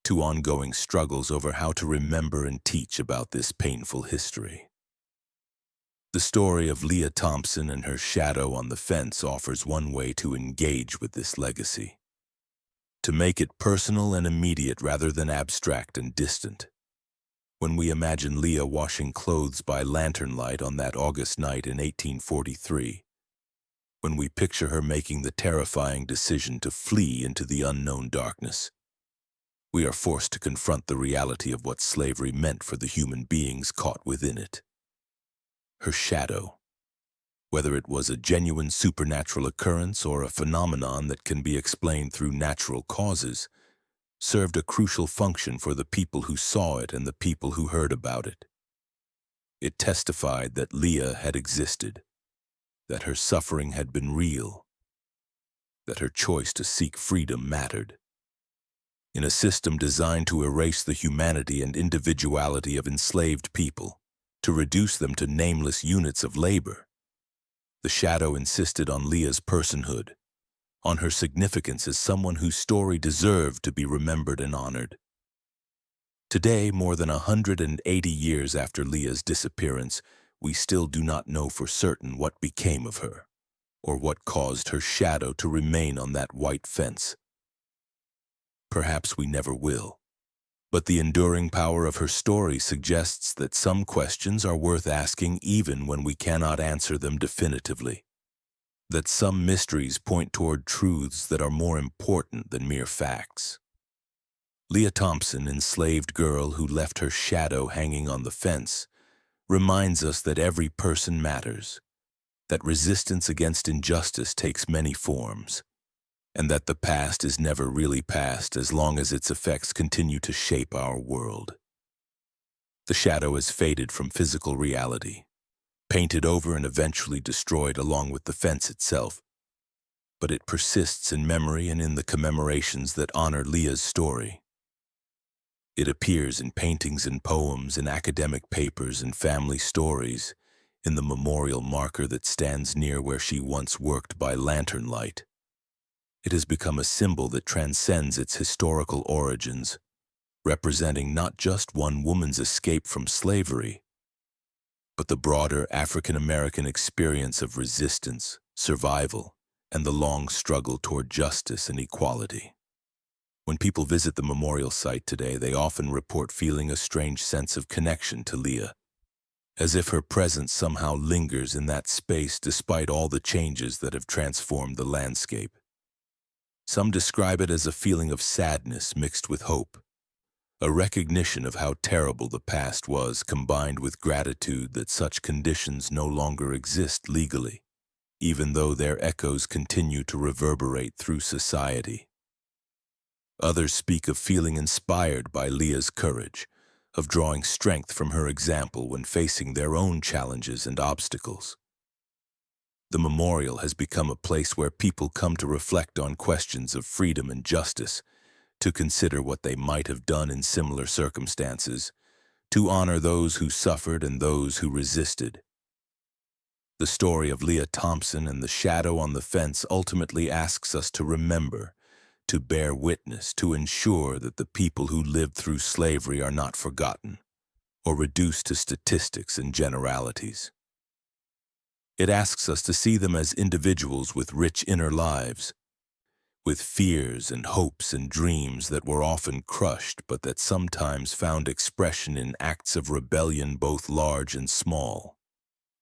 to ongoing struggles over how to remember and teach about this painful history. The story of Leah Thompson and her shadow on the fence offers one way to engage with this legacy, to make it personal and immediate rather than abstract and distant. When we imagine Leah washing clothes by lantern light on that August night in 1843, when we picture her making the terrifying decision to flee into the unknown darkness, we are forced to confront the reality of what slavery meant for the human beings caught within it. Her shadow, whether it was a genuine supernatural occurrence or a phenomenon that can be explained through natural causes, served a crucial function for the people who saw it and the people who heard about it. It testified that Leah had existed, that her suffering had been real, that her choice to seek freedom mattered. In a system designed to erase the humanity and individuality of enslaved people, to reduce them to nameless units of labor, the shadow insisted on Leah's personhood, on her significance as someone whose story deserved to be remembered and honored. Today, more than 180 years after Leah's disappearance, we still do not know for certain what became of her, or what caused her shadow to remain on that white fence. Perhaps we never will. But the enduring power of her story suggests that some questions are worth asking even when we cannot answer them definitively. That some mysteries point toward truths that are more important than mere facts. Leah Thompson, enslaved girl who left her shadow hanging on the fence, reminds us that every person matters, that resistance against injustice takes many forms, and that the past is never really past as long as its effects continue to shape our world. The shadow has faded from physical reality, painted over and eventually destroyed along with the fence itself, but it persists in memory and in the commemorations that honor Leah's story. It appears in paintings and poems, in academic papers and family stories, in the memorial marker that stands near where she once worked by lantern light. It has become a symbol that transcends its historical origins, representing not just one woman's escape from slavery, but the broader African American experience of resistance, survival, and the long struggle toward justice and equality. When people visit the memorial site today, they often report feeling a strange sense of connection to Leah, as if her presence somehow lingers in that space despite all the changes that have transformed the landscape. Some describe it as a feeling of sadness mixed with hope, a recognition of how terrible the past was combined with gratitude that such conditions no longer exist legally, even though their echoes continue to reverberate through society. Others speak of feeling inspired by Leah's courage, of drawing strength from her example when facing their own challenges and obstacles. The memorial has become a place where people come to reflect on questions of freedom and justice, to consider what they might have done in similar circumstances, to honor those who suffered and those who resisted. The story of Leah Thompson and the shadow on the fence ultimately asks us to remember, to bear witness, to ensure that the people who lived through slavery are not forgotten or reduced to statistics and generalities. It asks us to see them as individuals with rich inner lives, with fears and hopes and dreams that were often crushed but that sometimes found expression in acts of rebellion both large and small.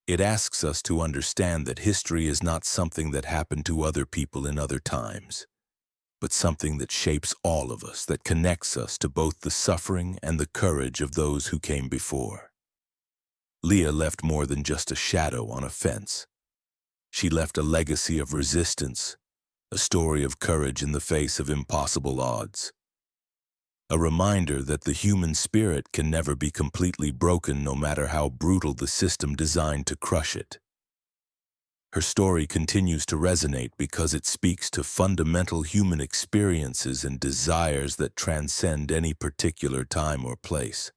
It asks us to understand that history is not something that happened to other people in other times, but something that shapes all of us, that connects us to both the suffering and the courage of those who came before. Leah left more than just a shadow on a fence. She left a legacy of resistance, a story of courage in the face of impossible odds. A reminder that the human spirit can never be completely broken no matter how brutal the system designed to crush it. Her story continues to resonate because it speaks to fundamental human experiences and desires that transcend any particular time or place.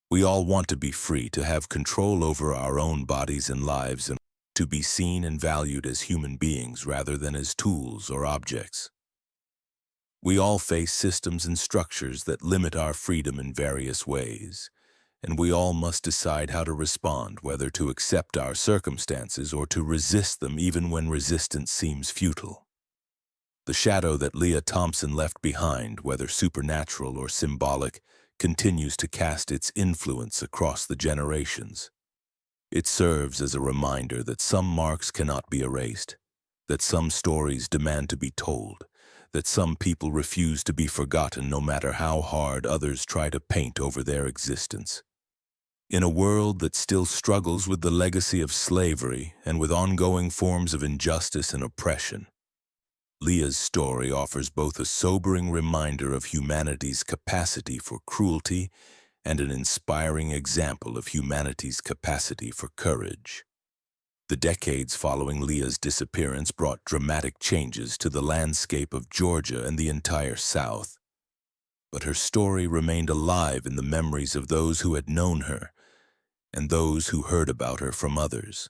We all want to be free, to have control over our own bodies and lives, and to be seen and valued as human beings rather than as tools or objects. We all face systems and structures that limit our freedom in various ways, and we all must decide how to respond, whether to accept our circumstances or to resist them even when resistance seems futile. The shadow that Leah Thompson left behind, whether supernatural or symbolic, continues to cast its influence across the generations. It serves as a reminder that some marks cannot be erased, that some stories demand to be told, that some people refuse to be forgotten no matter how hard others try to paint over their existence. In a world that still struggles with the legacy of slavery and with ongoing forms of injustice and oppression, Leah's story offers both a sobering reminder of humanity's capacity for cruelty and an inspiring example of humanity's capacity for courage. The decades following Leah's disappearance brought dramatic changes to the landscape of Georgia and the entire South. But her story remained alive in the memories of those who had known her and those who heard about her from others.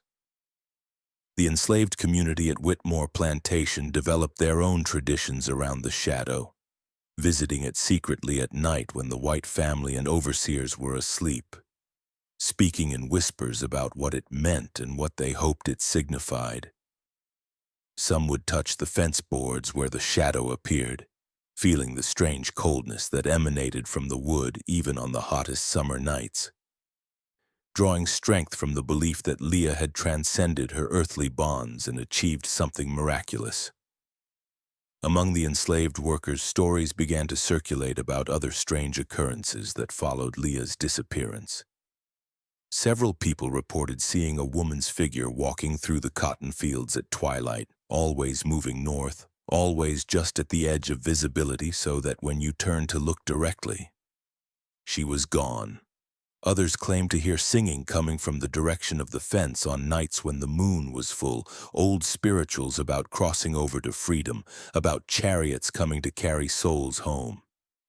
The enslaved community at Whitmore Plantation developed their own traditions around the shadow, visiting it secretly at night when the white family and overseers were asleep, speaking in whispers about what it meant and what they hoped it signified. Some would touch the fence boards where the shadow appeared, feeling the strange coldness that emanated from the wood even on the hottest summer nights, drawing strength from the belief that Leah had transcended her earthly bonds and achieved something miraculous. Among the enslaved workers, stories began to circulate about other strange occurrences that followed Leah's disappearance. Several people reported seeing a woman's figure walking through the cotton fields at twilight, always moving north, always just at the edge of visibility so that when you turned to look directly, she was gone. Others claimed to hear singing coming from the direction of the fence on nights when the moon was full, old spirituals about crossing over to freedom, about chariots coming to carry souls home.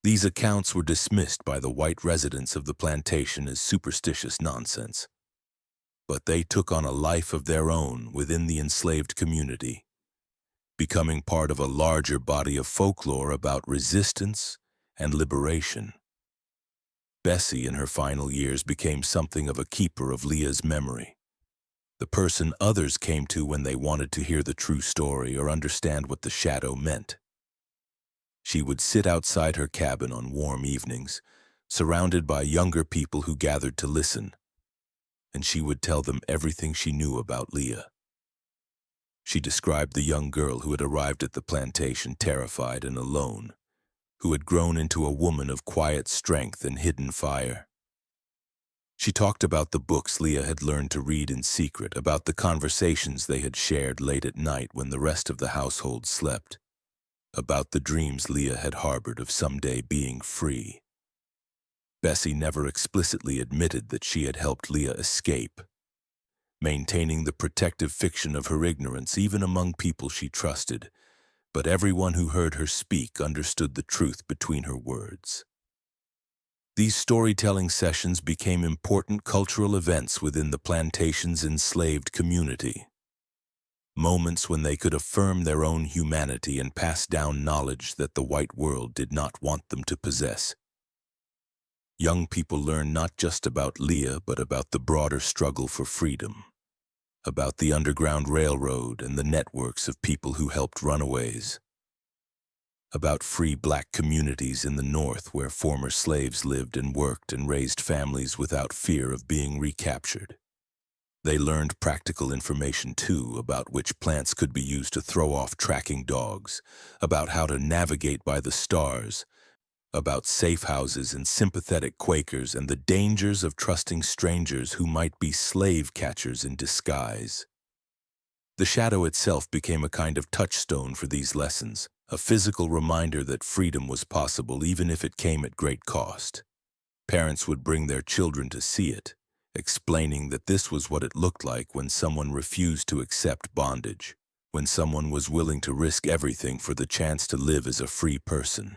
These accounts were dismissed by the white residents of the plantation as superstitious nonsense. But they took on a life of their own within the enslaved community, becoming part of a larger body of folklore about resistance and liberation. Bessie, in her final years, became something of a keeper of Leah's memory, the person others came to when they wanted to hear the true story or understand what the shadow meant. She would sit outside her cabin on warm evenings, surrounded by younger people who gathered to listen, and she would tell them everything she knew about Leah. She described the young girl who had arrived at the plantation terrified and alone, who had grown into a woman of quiet strength and hidden fire. She talked about the books Leah had learned to read in secret, about the conversations they had shared late at night when the rest of the household slept, about the dreams Leah had harbored of someday being free. Bessie never explicitly admitted that she had helped Leah escape, maintaining the protective fiction of her ignorance even among people she trusted, but everyone who heard her speak understood the truth between her words. These storytelling sessions became important cultural events within the plantation's enslaved community. Moments when they could affirm their own humanity and pass down knowledge that the white world did not want them to possess. Young people learned not just about Leah, but about the broader struggle for freedom, about the Underground Railroad and the networks of people who helped runaways, about free black communities in the North where former slaves lived and worked and raised families without fear of being recaptured. They learned practical information, too, about which plants could be used to throw off tracking dogs, about how to navigate by the stars, about safe houses and sympathetic Quakers and the dangers of trusting strangers who might be slave catchers in disguise. The shadow itself became a kind of touchstone for these lessons, a physical reminder that freedom was possible even if it came at great cost. Parents would bring their children to see it, explaining that this was what it looked like when someone refused to accept bondage, when someone was willing to risk everything for the chance to live as a free person.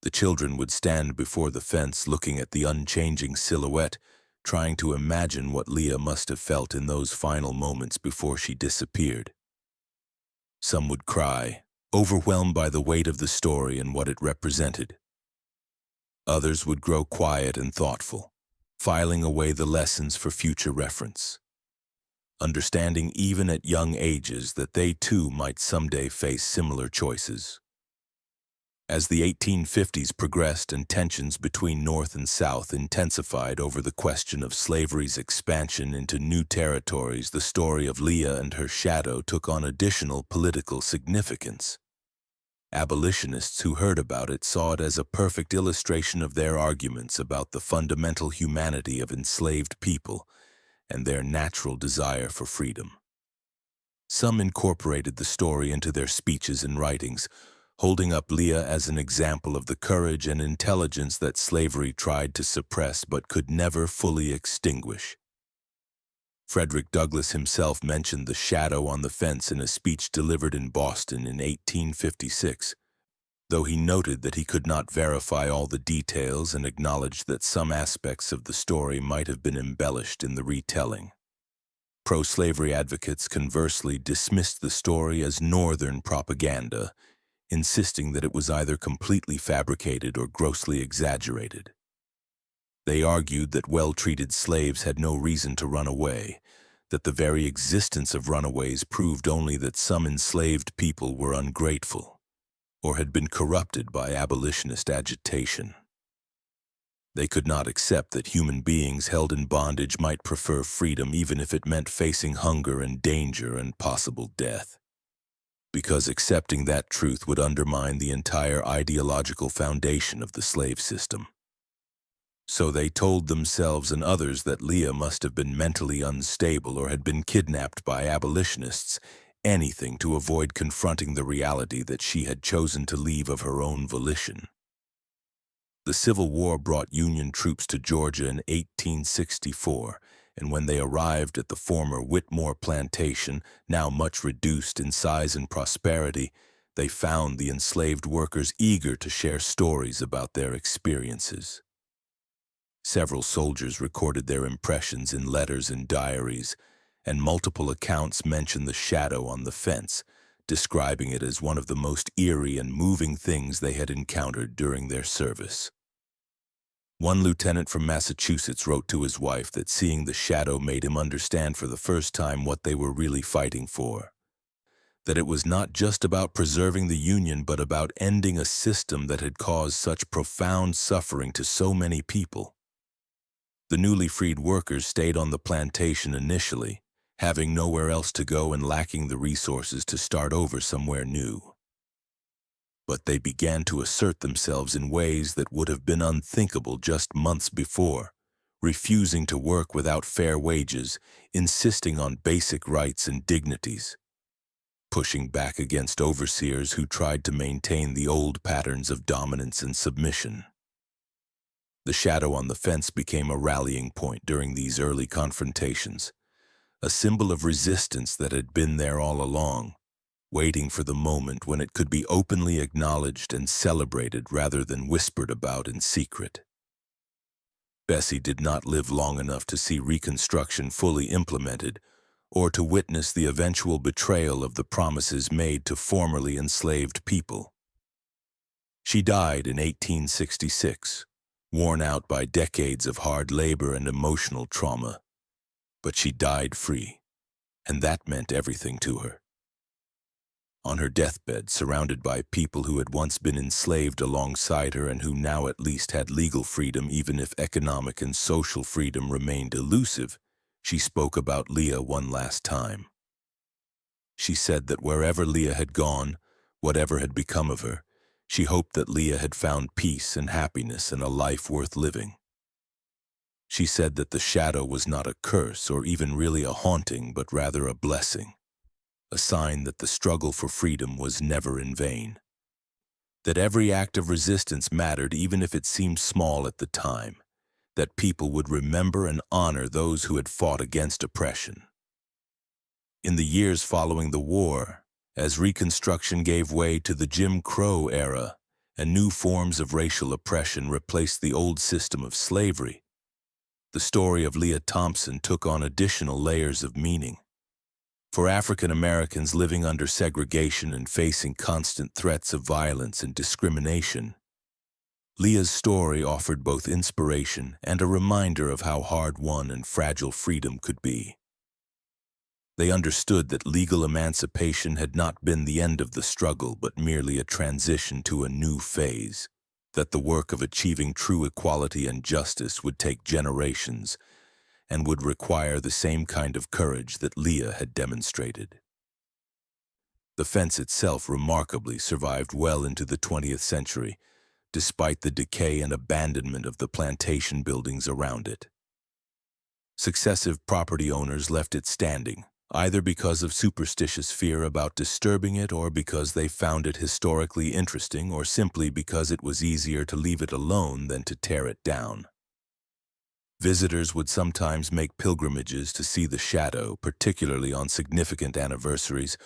The children would stand before the fence looking at the unchanging silhouette, trying to imagine what Leah must have felt in those final moments before she disappeared. Some would cry, overwhelmed by the weight of the story and what it represented. Others would grow quiet and thoughtful, filing away the lessons for future reference, understanding even at young ages that they too might someday face similar choices. As the 1850s progressed and tensions between North and South intensified over the question of slavery's expansion into new territories, the story of Leah and her shadow took on additional political significance. Abolitionists who heard about it saw it as a perfect illustration of their arguments about the fundamental humanity of enslaved people and their natural desire for freedom. Some incorporated the story into their speeches and writings, holding up Leah as an example of the courage and intelligence that slavery tried to suppress but could never fully extinguish. Frederick Douglass himself mentioned the shadow on the fence in a speech delivered in Boston in 1856, though he noted that he could not verify all the details and acknowledged that some aspects of the story might have been embellished in the retelling. Pro-slavery advocates conversely dismissed the story as Northern propaganda, insisting that it was either completely fabricated or grossly exaggerated. They argued that well-treated slaves had no reason to run away, that the very existence of runaways proved only that some enslaved people were ungrateful, or had been corrupted by abolitionist agitation. They could not accept that human beings held in bondage might prefer freedom even if it meant facing hunger and danger and possible death, because accepting that truth would undermine the entire ideological foundation of the slave system. So they told themselves and others that Leah must have been mentally unstable or had been kidnapped by abolitionists, anything to avoid confronting the reality that she had chosen to leave of her own volition. The Civil War brought Union troops to Georgia in 1864, and when they arrived at the former Whitmore plantation, now much reduced in size and prosperity, they found the enslaved workers eager to share stories about their experiences. Several soldiers recorded their impressions in letters and diaries, and multiple accounts mention the shadow on the fence, describing it as one of the most eerie and moving things they had encountered during their service. One lieutenant from Massachusetts wrote to his wife that seeing the shadow made him understand for the first time what they were really fighting for. That it was not just about preserving the Union, but about ending a system that had caused such profound suffering to so many people. The newly freed workers stayed on the plantation initially, having nowhere else to go and lacking the resources to start over somewhere new. But they began to assert themselves in ways that would have been unthinkable just months before, refusing to work without fair wages, insisting on basic rights and dignities, pushing back against overseers who tried to maintain the old patterns of dominance and submission. The shadow on the fence became a rallying point during these early confrontations, a symbol of resistance that had been there all along, waiting for the moment when it could be openly acknowledged and celebrated rather than whispered about in secret. Bessie did not live long enough to see Reconstruction fully implemented, or to witness the eventual betrayal of the promises made to formerly enslaved people. She died in 1866, worn out by decades of hard labor and emotional trauma. But she died free, and that meant everything to her. On her deathbed, surrounded by people who had once been enslaved alongside her and who now at least had legal freedom even if economic and social freedom remained elusive, she spoke about Leah one last time. She said that wherever Leah had gone, whatever had become of her, she hoped that Leah had found peace and happiness and a life worth living. She said that the shadow was not a curse or even really a haunting, but rather a blessing, a sign that the struggle for freedom was never in vain. That every act of resistance mattered even if it seemed small at the time, that people would remember and honor those who had fought against oppression. In the years following the war, as Reconstruction gave way to the Jim Crow era and new forms of racial oppression replaced the old system of slavery, the story of Leah Thompson took on additional layers of meaning. For African Americans living under segregation and facing constant threats of violence and discrimination, Leah's story offered both inspiration and a reminder of how hard-won and fragile freedom could be. They understood that legal emancipation had not been the end of the struggle but merely a transition to a new phase, that the work of achieving true equality and justice would take generations and would require the same kind of courage that Leah had demonstrated. The fence itself remarkably survived well into the 20th century, despite the decay and abandonment of the plantation buildings around it. Successive property owners left it standing, either because of superstitious fear about disturbing it or because they found it historically interesting or simply because it was easier to leave it alone than to tear it down. Visitors would sometimes make pilgrimages to see the shadow, particularly on significant anniversaries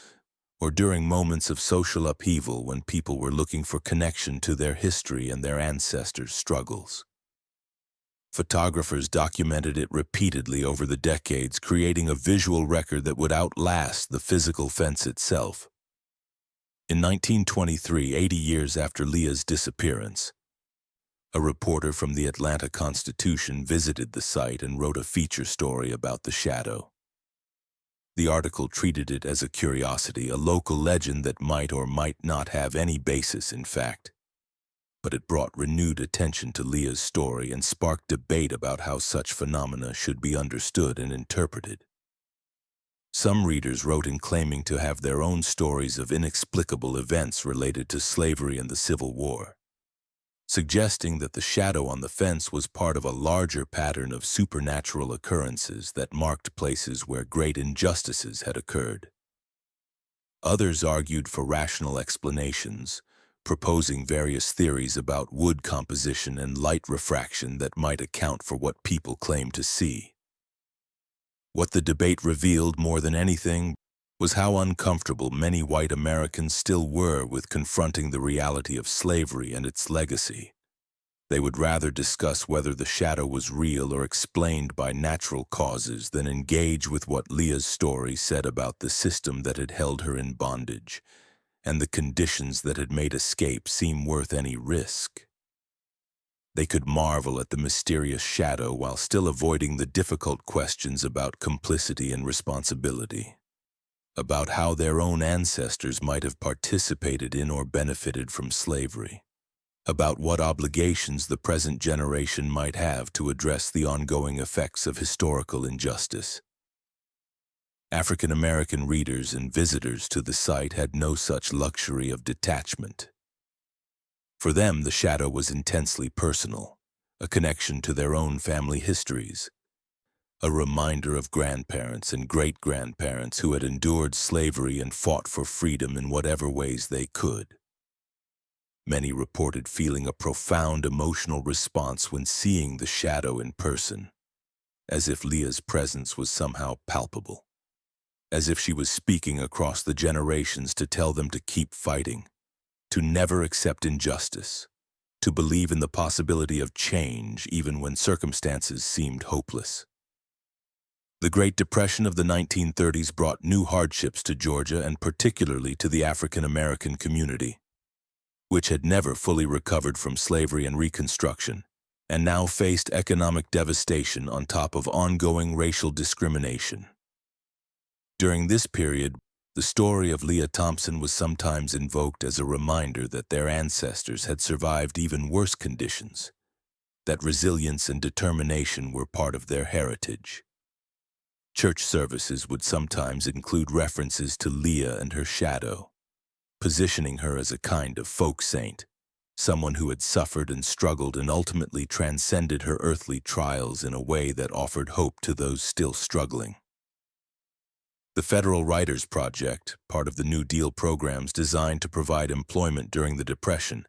or during moments of social upheaval when people were looking for connection to their history and their ancestors' struggles. Photographers documented it repeatedly over the decades, creating a visual record that would outlast the physical fence itself. In 1923, 80 years after Leah's disappearance, a reporter from the Atlanta Constitution visited the site and wrote a feature story about the shadow. The article treated it as a curiosity, a local legend that might or might not have any basis in fact. But it brought renewed attention to Leah's story and sparked debate about how such phenomena should be understood and interpreted. Some readers wrote in claiming to have their own stories of inexplicable events related to slavery and the Civil War, suggesting that the shadow on the fence was part of a larger pattern of supernatural occurrences that marked places where great injustices had occurred. Others argued for rational explanations, proposing various theories about wood composition and light refraction that might account for what people claim to see. What the debate revealed more than anything was how uncomfortable many white Americans still were with confronting the reality of slavery and its legacy. They would rather discuss whether the shadow was real or explained by natural causes than engage with what Leah's story said about the system that had held her in bondage and the conditions that had made escape seem worth any risk. They could marvel at the mysterious shadow while still avoiding the difficult questions about complicity and responsibility, about how their own ancestors might have participated in or benefited from slavery, about what obligations the present generation might have to address the ongoing effects of historical injustice. African American readers and visitors to the site had no such luxury of detachment. For them, the shadow was intensely personal, a connection to their own family histories, a reminder of grandparents and great-grandparents who had endured slavery and fought for freedom in whatever ways they could. Many reported feeling a profound emotional response when seeing the shadow in person, as if Leah's presence was somehow palpable, as if she was speaking across the generations to tell them to keep fighting, to never accept injustice, to believe in the possibility of change even when circumstances seemed hopeless. The Great Depression of the 1930s brought new hardships to Georgia and particularly to the African American community, which had never fully recovered from slavery and Reconstruction, and now faced economic devastation on top of ongoing racial discrimination. During this period, the story of Leah Thompson was sometimes invoked as a reminder that their ancestors had survived even worse conditions, that resilience and determination were part of their heritage. Church services would sometimes include references to Leah and her shadow, positioning her as a kind of folk saint, someone who had suffered and struggled and ultimately transcended her earthly trials in a way that offered hope to those still struggling. The Federal Writers Project, part of the New Deal programs designed to provide employment during the Depression,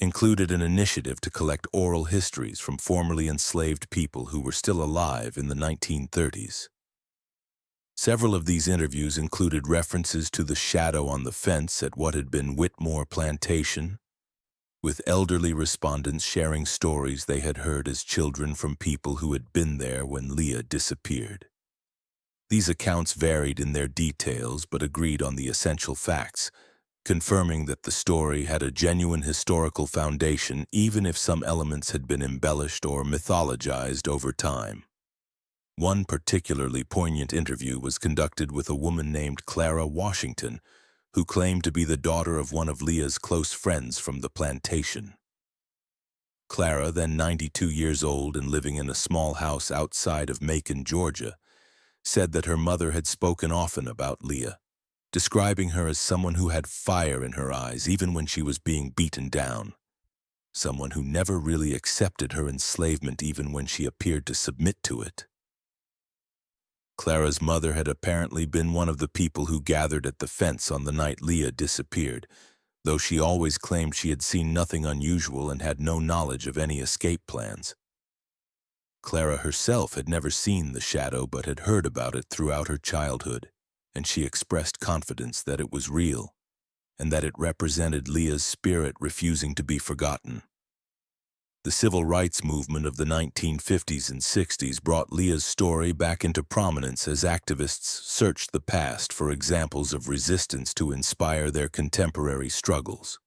included an initiative to collect oral histories from formerly enslaved people who were still alive in the 1930s. Several of these interviews included references to the shadow on the fence at what had been Whitmore Plantation, with elderly respondents sharing stories they had heard as children from people who had been there when Leah disappeared. These accounts varied in their details but agreed on the essential facts, confirming that the story had a genuine historical foundation even if some elements had been embellished or mythologized over time. One particularly poignant interview was conducted with a woman named Clara Washington, who claimed to be the daughter of one of Leah's close friends from the plantation. Clara, then 92 years old and living in a small house outside of Macon, Georgia, said that her mother had spoken often about Leah, describing her as someone who had fire in her eyes even when she was being beaten down, someone who never really accepted her enslavement even when she appeared to submit to it. Clara's mother had apparently been one of the people who gathered at the fence on the night Leah disappeared, though she always claimed she had seen nothing unusual and had no knowledge of any escape plans. Clara herself had never seen the shadow but had heard about it throughout her childhood, and she expressed confidence that it was real, and that it represented Leah's spirit refusing to be forgotten. The civil rights movement of the 1950s and 60s brought Leah's story back into prominence as activists searched the past for examples of resistance to inspire their contemporary struggles.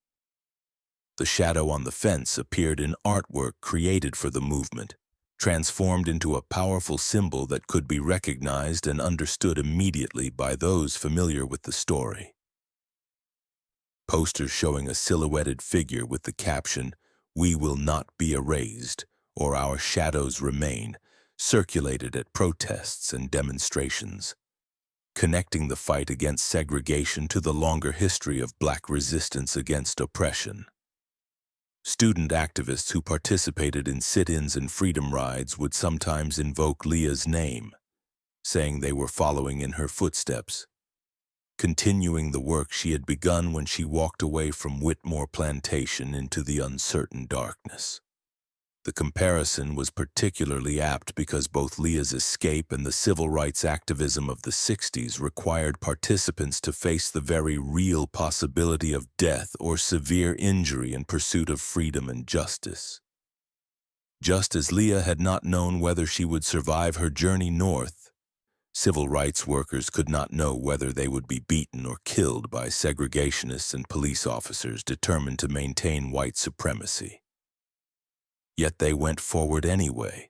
The shadow on the fence appeared in artwork created for the movement, transformed into a powerful symbol that could be recognized and understood immediately by those familiar with the story. Posters showing a silhouetted figure with the caption, "We will not be erased," or "Our shadows remain," circulated at protests and demonstrations, connecting the fight against segregation to the longer history of Black resistance against oppression. Student activists who participated in sit-ins and freedom rides would sometimes invoke Leah's name, saying they were following in her footsteps, continuing the work she had begun when she walked away from Whitmore Plantation into the uncertain darkness. The comparison was particularly apt because both Leah's escape and the civil rights activism of the 60s required participants to face the very real possibility of death or severe injury in pursuit of freedom and justice. Just as Leah had not known whether she would survive her journey north, civil rights workers could not know whether they would be beaten or killed by segregationists and police officers determined to maintain white supremacy. Yet they went forward anyway,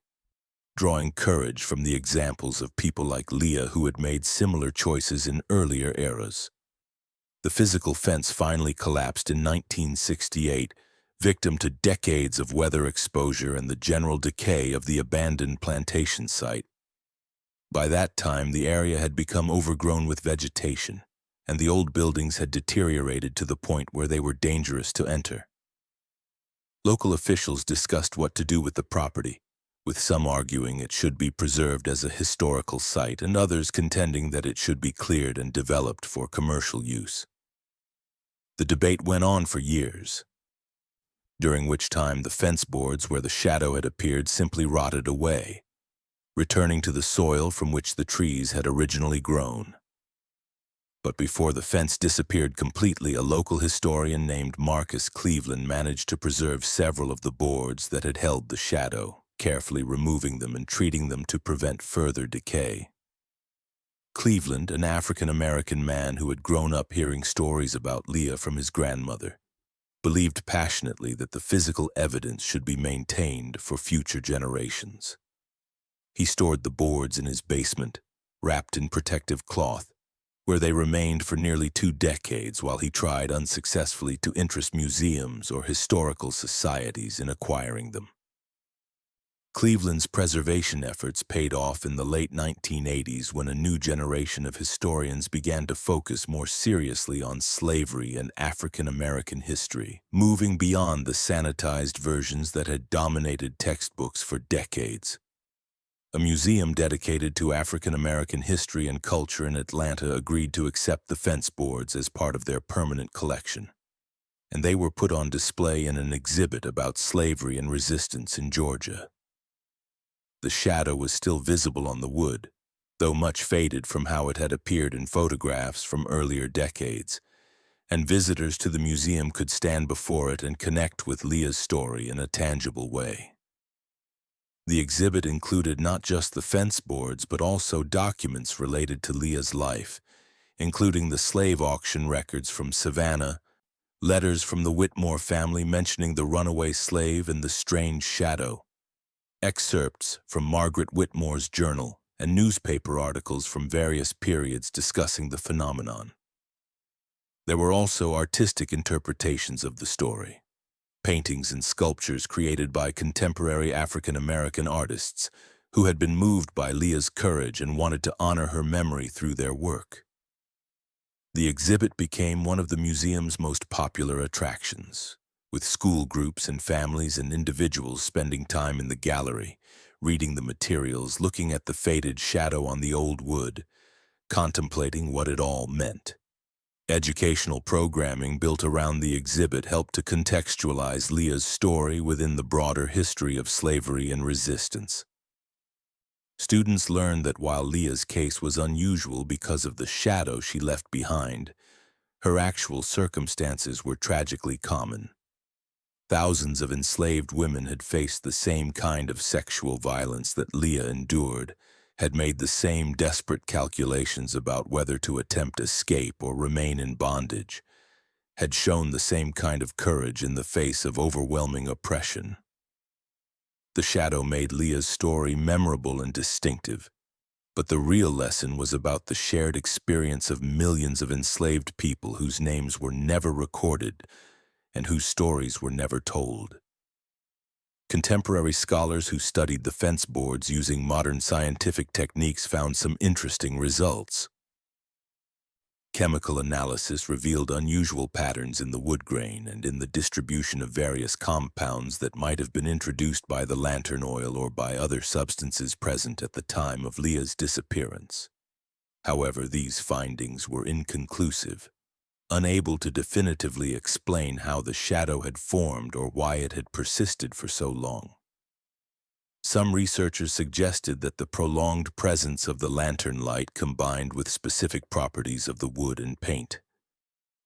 drawing courage from the examples of people like Leah who had made similar choices in earlier eras. The physical fence finally collapsed in 1968, victim to decades of weather exposure and the general decay of the abandoned plantation site. By that time, the area had become overgrown with vegetation, and the old buildings had deteriorated to the point where they were dangerous to enter. Local officials discussed what to do with the property, with some arguing it should be preserved as a historical site and others contending that it should be cleared and developed for commercial use. The debate went on for years, during which time the fence boards where the shadow had appeared simply rotted away, returning to the soil from which the trees had originally grown. But before the fence disappeared completely, a local historian named Marcus Cleveland managed to preserve several of the boards that had held the shadow, carefully removing them and treating them to prevent further decay. Cleveland, an African-American man who had grown up hearing stories about Leah from his grandmother, believed passionately that the physical evidence should be maintained for future generations. He stored the boards in his basement, wrapped in protective cloth, where they remained for nearly 2 decades while he tried unsuccessfully to interest museums or historical societies in acquiring them. Cleveland's preservation efforts paid off in the late 1980s when a new generation of historians began to focus more seriously on slavery and African American history, moving beyond the sanitized versions that had dominated textbooks for decades. A museum dedicated to African American history and culture in Atlanta agreed to accept the fence boards as part of their permanent collection, and they were put on display in an exhibit about slavery and resistance in Georgia. The shadow was still visible on the wood, though much faded from how it had appeared in photographs from earlier decades, and visitors to the museum could stand before it and connect with Leah's story in a tangible way. The exhibit included not just the fence boards but also documents related to Leah's life, including the slave auction records from Savannah, letters from the Whitmore family mentioning the runaway slave and the strange shadow, excerpts from Margaret Whitmore's journal, and newspaper articles from various periods discussing the phenomenon. There were also artistic interpretations of the story, paintings and sculptures created by contemporary African American artists who had been moved by Leah's courage and wanted to honor her memory through their work. The exhibit became one of the museum's most popular attractions, with school groups and families and individuals spending time in the gallery, reading the materials, looking at the faded shadow on the old wood, contemplating what it all meant. Educational programming built around the exhibit helped to contextualize Leah's story within the broader history of slavery and resistance. Students learned that while Leah's case was unusual because of the shadow she left behind, her actual circumstances were tragically common. Thousands of enslaved women had faced the same kind of sexual violence that Leah endured, had made the same desperate calculations about whether to attempt escape or remain in bondage, had shown the same kind of courage in the face of overwhelming oppression. The shadow made Leah's story memorable and distinctive, but the real lesson was about the shared experience of millions of enslaved people whose names were never recorded and whose stories were never told. Contemporary scholars who studied the fence boards using modern scientific techniques found some interesting results. Chemical analysis revealed unusual patterns in the wood grain and in the distribution of various compounds that might have been introduced by the lantern oil or by other substances present at the time of Leah's disappearance. However, these findings were inconclusive, unable to definitively explain how the shadow had formed or why it had persisted for so long. Some researchers suggested that the prolonged presence of the lantern light combined with specific properties of the wood and paint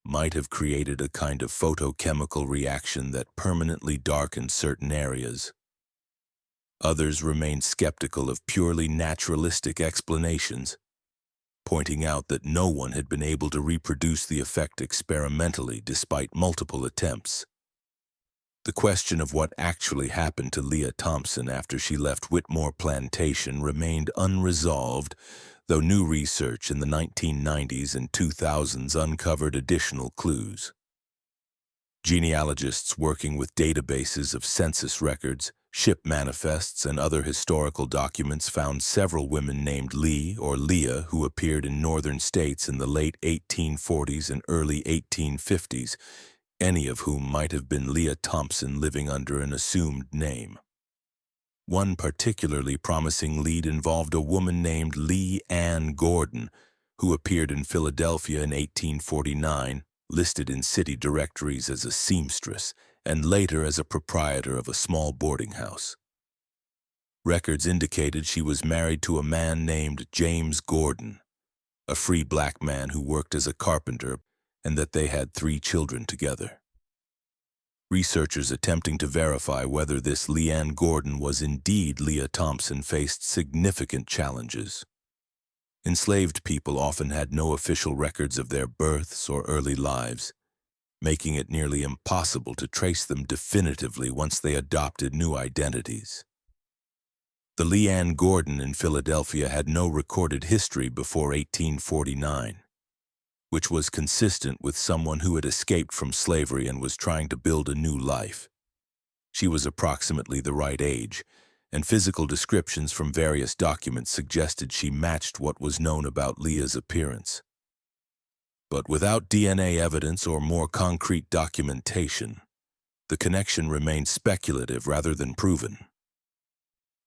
might have created a kind of photochemical reaction that permanently darkened certain areas, Others remained skeptical of purely naturalistic explanations, pointing out that no one had been able to reproduce the effect experimentally despite multiple attempts. The question of what actually happened to Leah Thompson after she left Whitmore Plantation remained unresolved, though new research in the 1990s and 2000s uncovered additional clues. Genealogists working with databases of census records, ship manifests, and other historical documents found several women named Lee or Leah who appeared in northern states in the late 1840s and early 1850s, any of whom might have been Leah Thompson living under an assumed name. One particularly promising lead involved a woman named Leigh Ann Gordon, who appeared in Philadelphia in 1849, listed in city directories as a seamstress, and later as a proprietor of a small boarding house. Records indicated she was married to a man named James Gordon, a free black man who worked as a carpenter, and that they had 3 children together. Researchers attempting to verify whether this Leigh Ann Gordon was indeed Leah Thompson faced significant challenges. Enslaved people often had no official records of their births or early lives, making it nearly impossible to trace them definitively once they adopted new identities. The Leigh Ann Gordon in Philadelphia had no recorded history before 1849, which was consistent with someone who had escaped from slavery and was trying to build a new life. She was approximately the right age, and physical descriptions from various documents suggested she matched what was known about Leah's appearance. But without DNA evidence or more concrete documentation, the connection remained speculative rather than proven.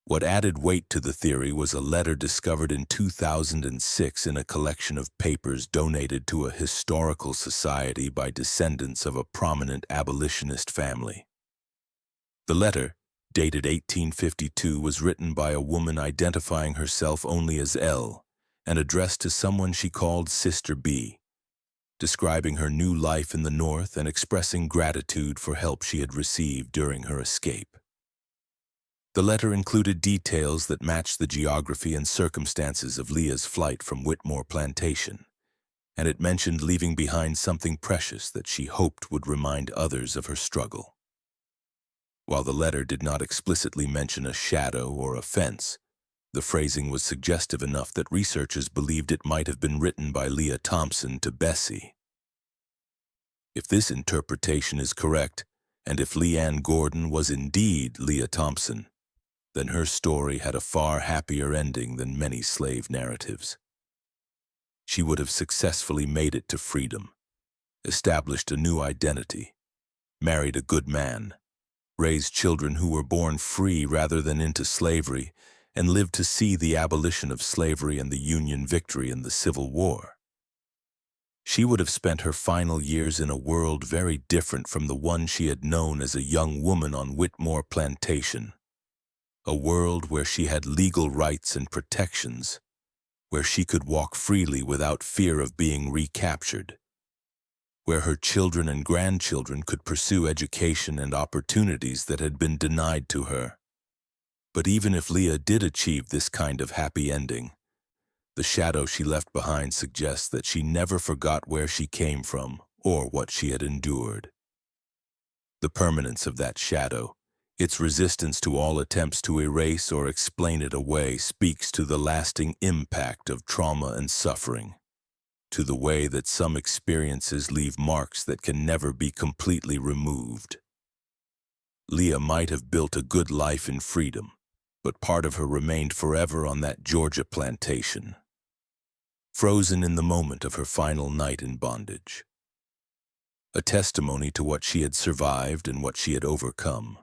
What added weight to the theory was a letter discovered in 2006 in a collection of papers donated to a historical society by descendants of a prominent abolitionist family. The letter, dated 1852, was written by a woman identifying herself only as L and addressed to someone she called Sister B, describing her new life in the North and expressing gratitude for help she had received during her escape. The letter included details that matched the geography and circumstances of Leah's flight from Whitmore Plantation, and it mentioned leaving behind something precious that she hoped would remind others of her struggle. While the letter did not explicitly mention a shadow or a fence, the phrasing was suggestive enough that researchers believed it might have been written by Leah Thompson to Bessie. If this interpretation is correct, and if Leigh Ann Gordon was indeed Leah Thompson, then her story had a far happier ending than many slave narratives. She would have successfully made it to freedom, established a new identity, married a good man, raised children who were born free rather than into slavery, and lived to see the abolition of slavery and the Union victory in the Civil War. She would have spent her final years in a world very different from the one she had known as a young woman on Whitmore Plantation, a world where she had legal rights and protections, where she could walk freely without fear of being recaptured, where her children and grandchildren could pursue education and opportunities that had been denied to her. But even if Leah did achieve this kind of happy ending, the shadow she left behind suggests that she never forgot where she came from or what she had endured. The permanence of that shadow, its resistance to all attempts to erase or explain it away, speaks to the lasting impact of trauma and suffering, to the way that some experiences leave marks that can never be completely removed. Leah might have built a good life in freedom, but part of her remained forever on that Georgia plantation, frozen in the moment of her final night in bondage. A testimony to what she had survived and what she had overcome.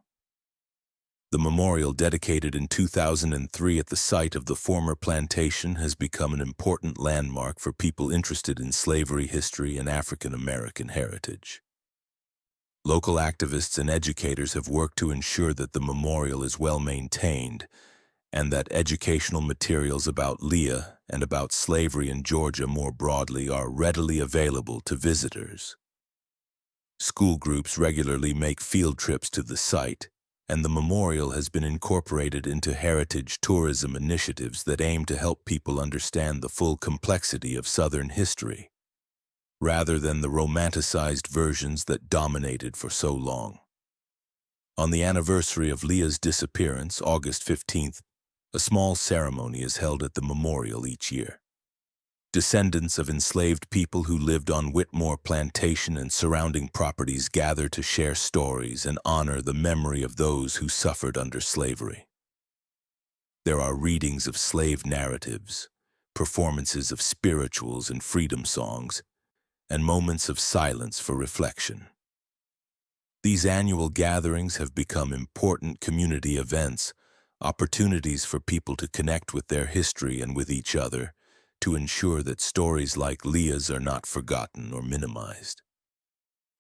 The memorial dedicated in 2003 at the site of the former plantation has become an important landmark for people interested in slavery history and African American heritage. Local activists and educators have worked to ensure that the memorial is well maintained and that educational materials about Leah and about slavery in Georgia more broadly are readily available to visitors. School groups regularly make field trips to the site, and the memorial has been incorporated into heritage tourism initiatives that aim to help people understand the full complexity of Southern history, rather than the romanticized versions that dominated for so long. On the anniversary of Leah's disappearance, August 15th, a small ceremony is held at the memorial each year. Descendants of enslaved people who lived on Whitmore Plantation and surrounding properties gather to share stories and honor the memory of those who suffered under slavery. There are readings of slave narratives, performances of spirituals and freedom songs, and moments of silence for reflection. These annual gatherings have become important community events, opportunities for people to connect with their history and with each other, to ensure that stories like Leah's are not forgotten or minimized.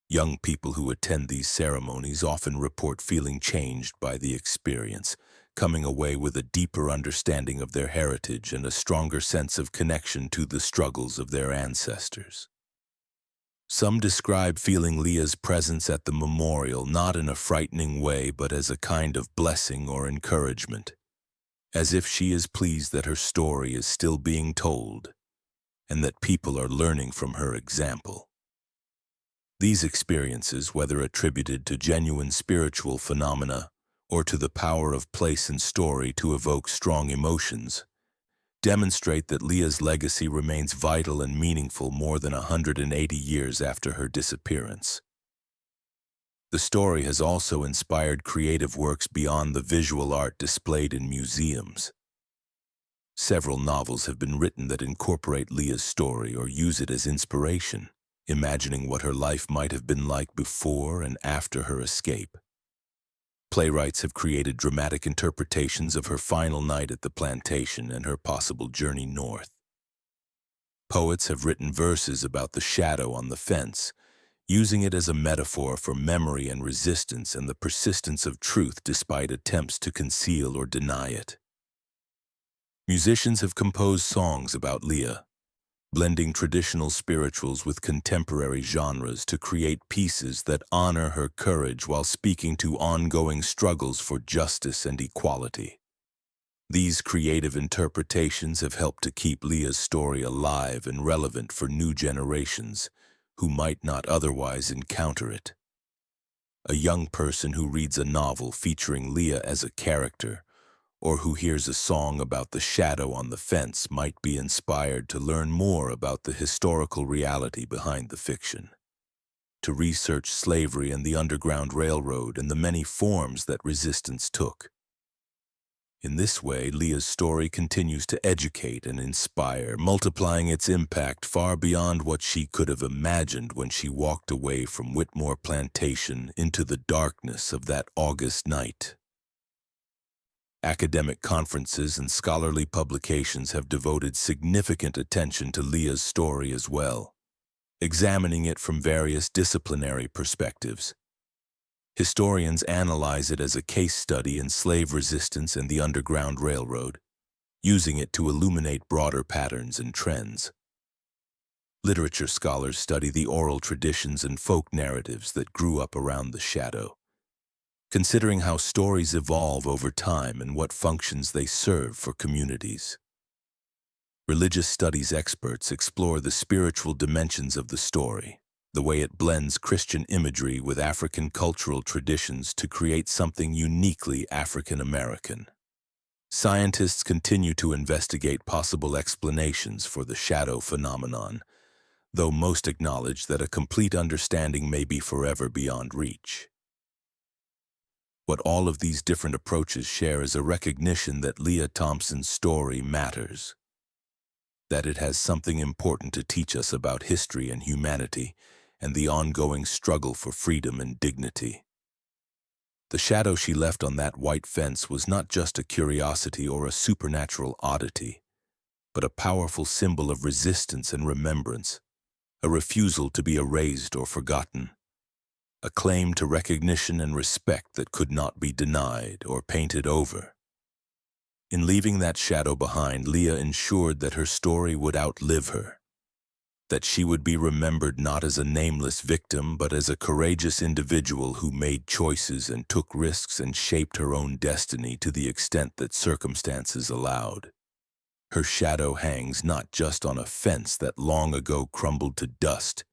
Young people who attend these ceremonies often report feeling changed by the experience, coming away with a deeper understanding of their heritage and a stronger sense of connection to the struggles of their ancestors. Some describe feeling Leah's presence at the memorial not in a frightening way but as a kind of blessing or encouragement, as if she is pleased that her story is still being told and that people are learning from her example. These experiences, whether attributed to genuine spiritual phenomena or to the power of place and story to evoke strong emotions, demonstrate that Leah's legacy remains vital and meaningful more than 180 years after her disappearance. The story has also inspired creative works beyond the visual art displayed in museums. Several novels have been written that incorporate Leah's story or use it as inspiration, imagining what her life might have been like before and after her escape. Playwrights have created dramatic interpretations of her final night at the plantation and her possible journey north. Poets have written verses about the shadow on the fence, using it as a metaphor for memory and resistance and the persistence of truth despite attempts to conceal or deny it. Musicians have composed songs about Leah, blending traditional spirituals with contemporary genres to create pieces that honor her courage while speaking to ongoing struggles for justice and equality. These creative interpretations have helped to keep Leah's story alive and relevant for new generations who might not otherwise encounter it. A young person who reads a novel featuring Leah as a character, or who hears a song about the shadow on the fence, might be inspired to learn more about the historical reality behind the fiction, to research slavery and the Underground Railroad and the many forms that resistance took. In this way, Leah's story continues to educate and inspire, multiplying its impact far beyond what she could have imagined when she walked away from Whitmore Plantation into the darkness of that August night. Academic conferences and scholarly publications have devoted significant attention to Leah's story as well, examining it from various disciplinary perspectives. Historians analyze it as a case study in slave resistance and the Underground Railroad, using it to illuminate broader patterns and trends. Literature scholars study the oral traditions and folk narratives that grew up around the shadow, considering how stories evolve over time and what functions they serve for communities. Religious studies experts explore the spiritual dimensions of the story, the way it blends Christian imagery with African cultural traditions to create something uniquely African American. Scientists continue to investigate possible explanations for the shadow phenomenon, though most acknowledge that a complete understanding may be forever beyond reach. What all of these different approaches share is a recognition that Leah Thompson's story matters, that it has something important to teach us about history and humanity and the ongoing struggle for freedom and dignity. The shadow she left on that white fence was not just a curiosity or a supernatural oddity, but a powerful symbol of resistance and remembrance, a refusal to be erased or forgotten, a claim to recognition and respect that could not be denied or painted over. In leaving that shadow behind, Leah ensured that her story would outlive her, that she would be remembered not as a nameless victim, but as a courageous individual who made choices and took risks and shaped her own destiny to the extent that circumstances allowed. Her shadow hangs not just on a fence that long ago crumbled to dust,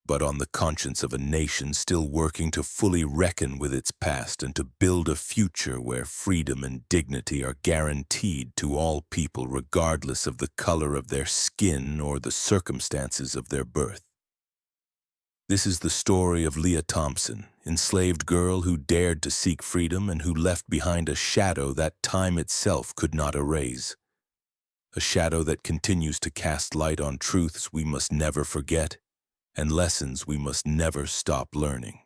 but on the conscience of a nation still working to fully reckon with its past and to build a future where freedom and dignity are guaranteed to all people regardless of the color of their skin or the circumstances of their birth. This is the story of Leah Thompson, enslaved girl who dared to seek freedom and who left behind a shadow that time itself could not erase. A shadow that continues to cast light on truths we must never forget and lessons we must never stop learning.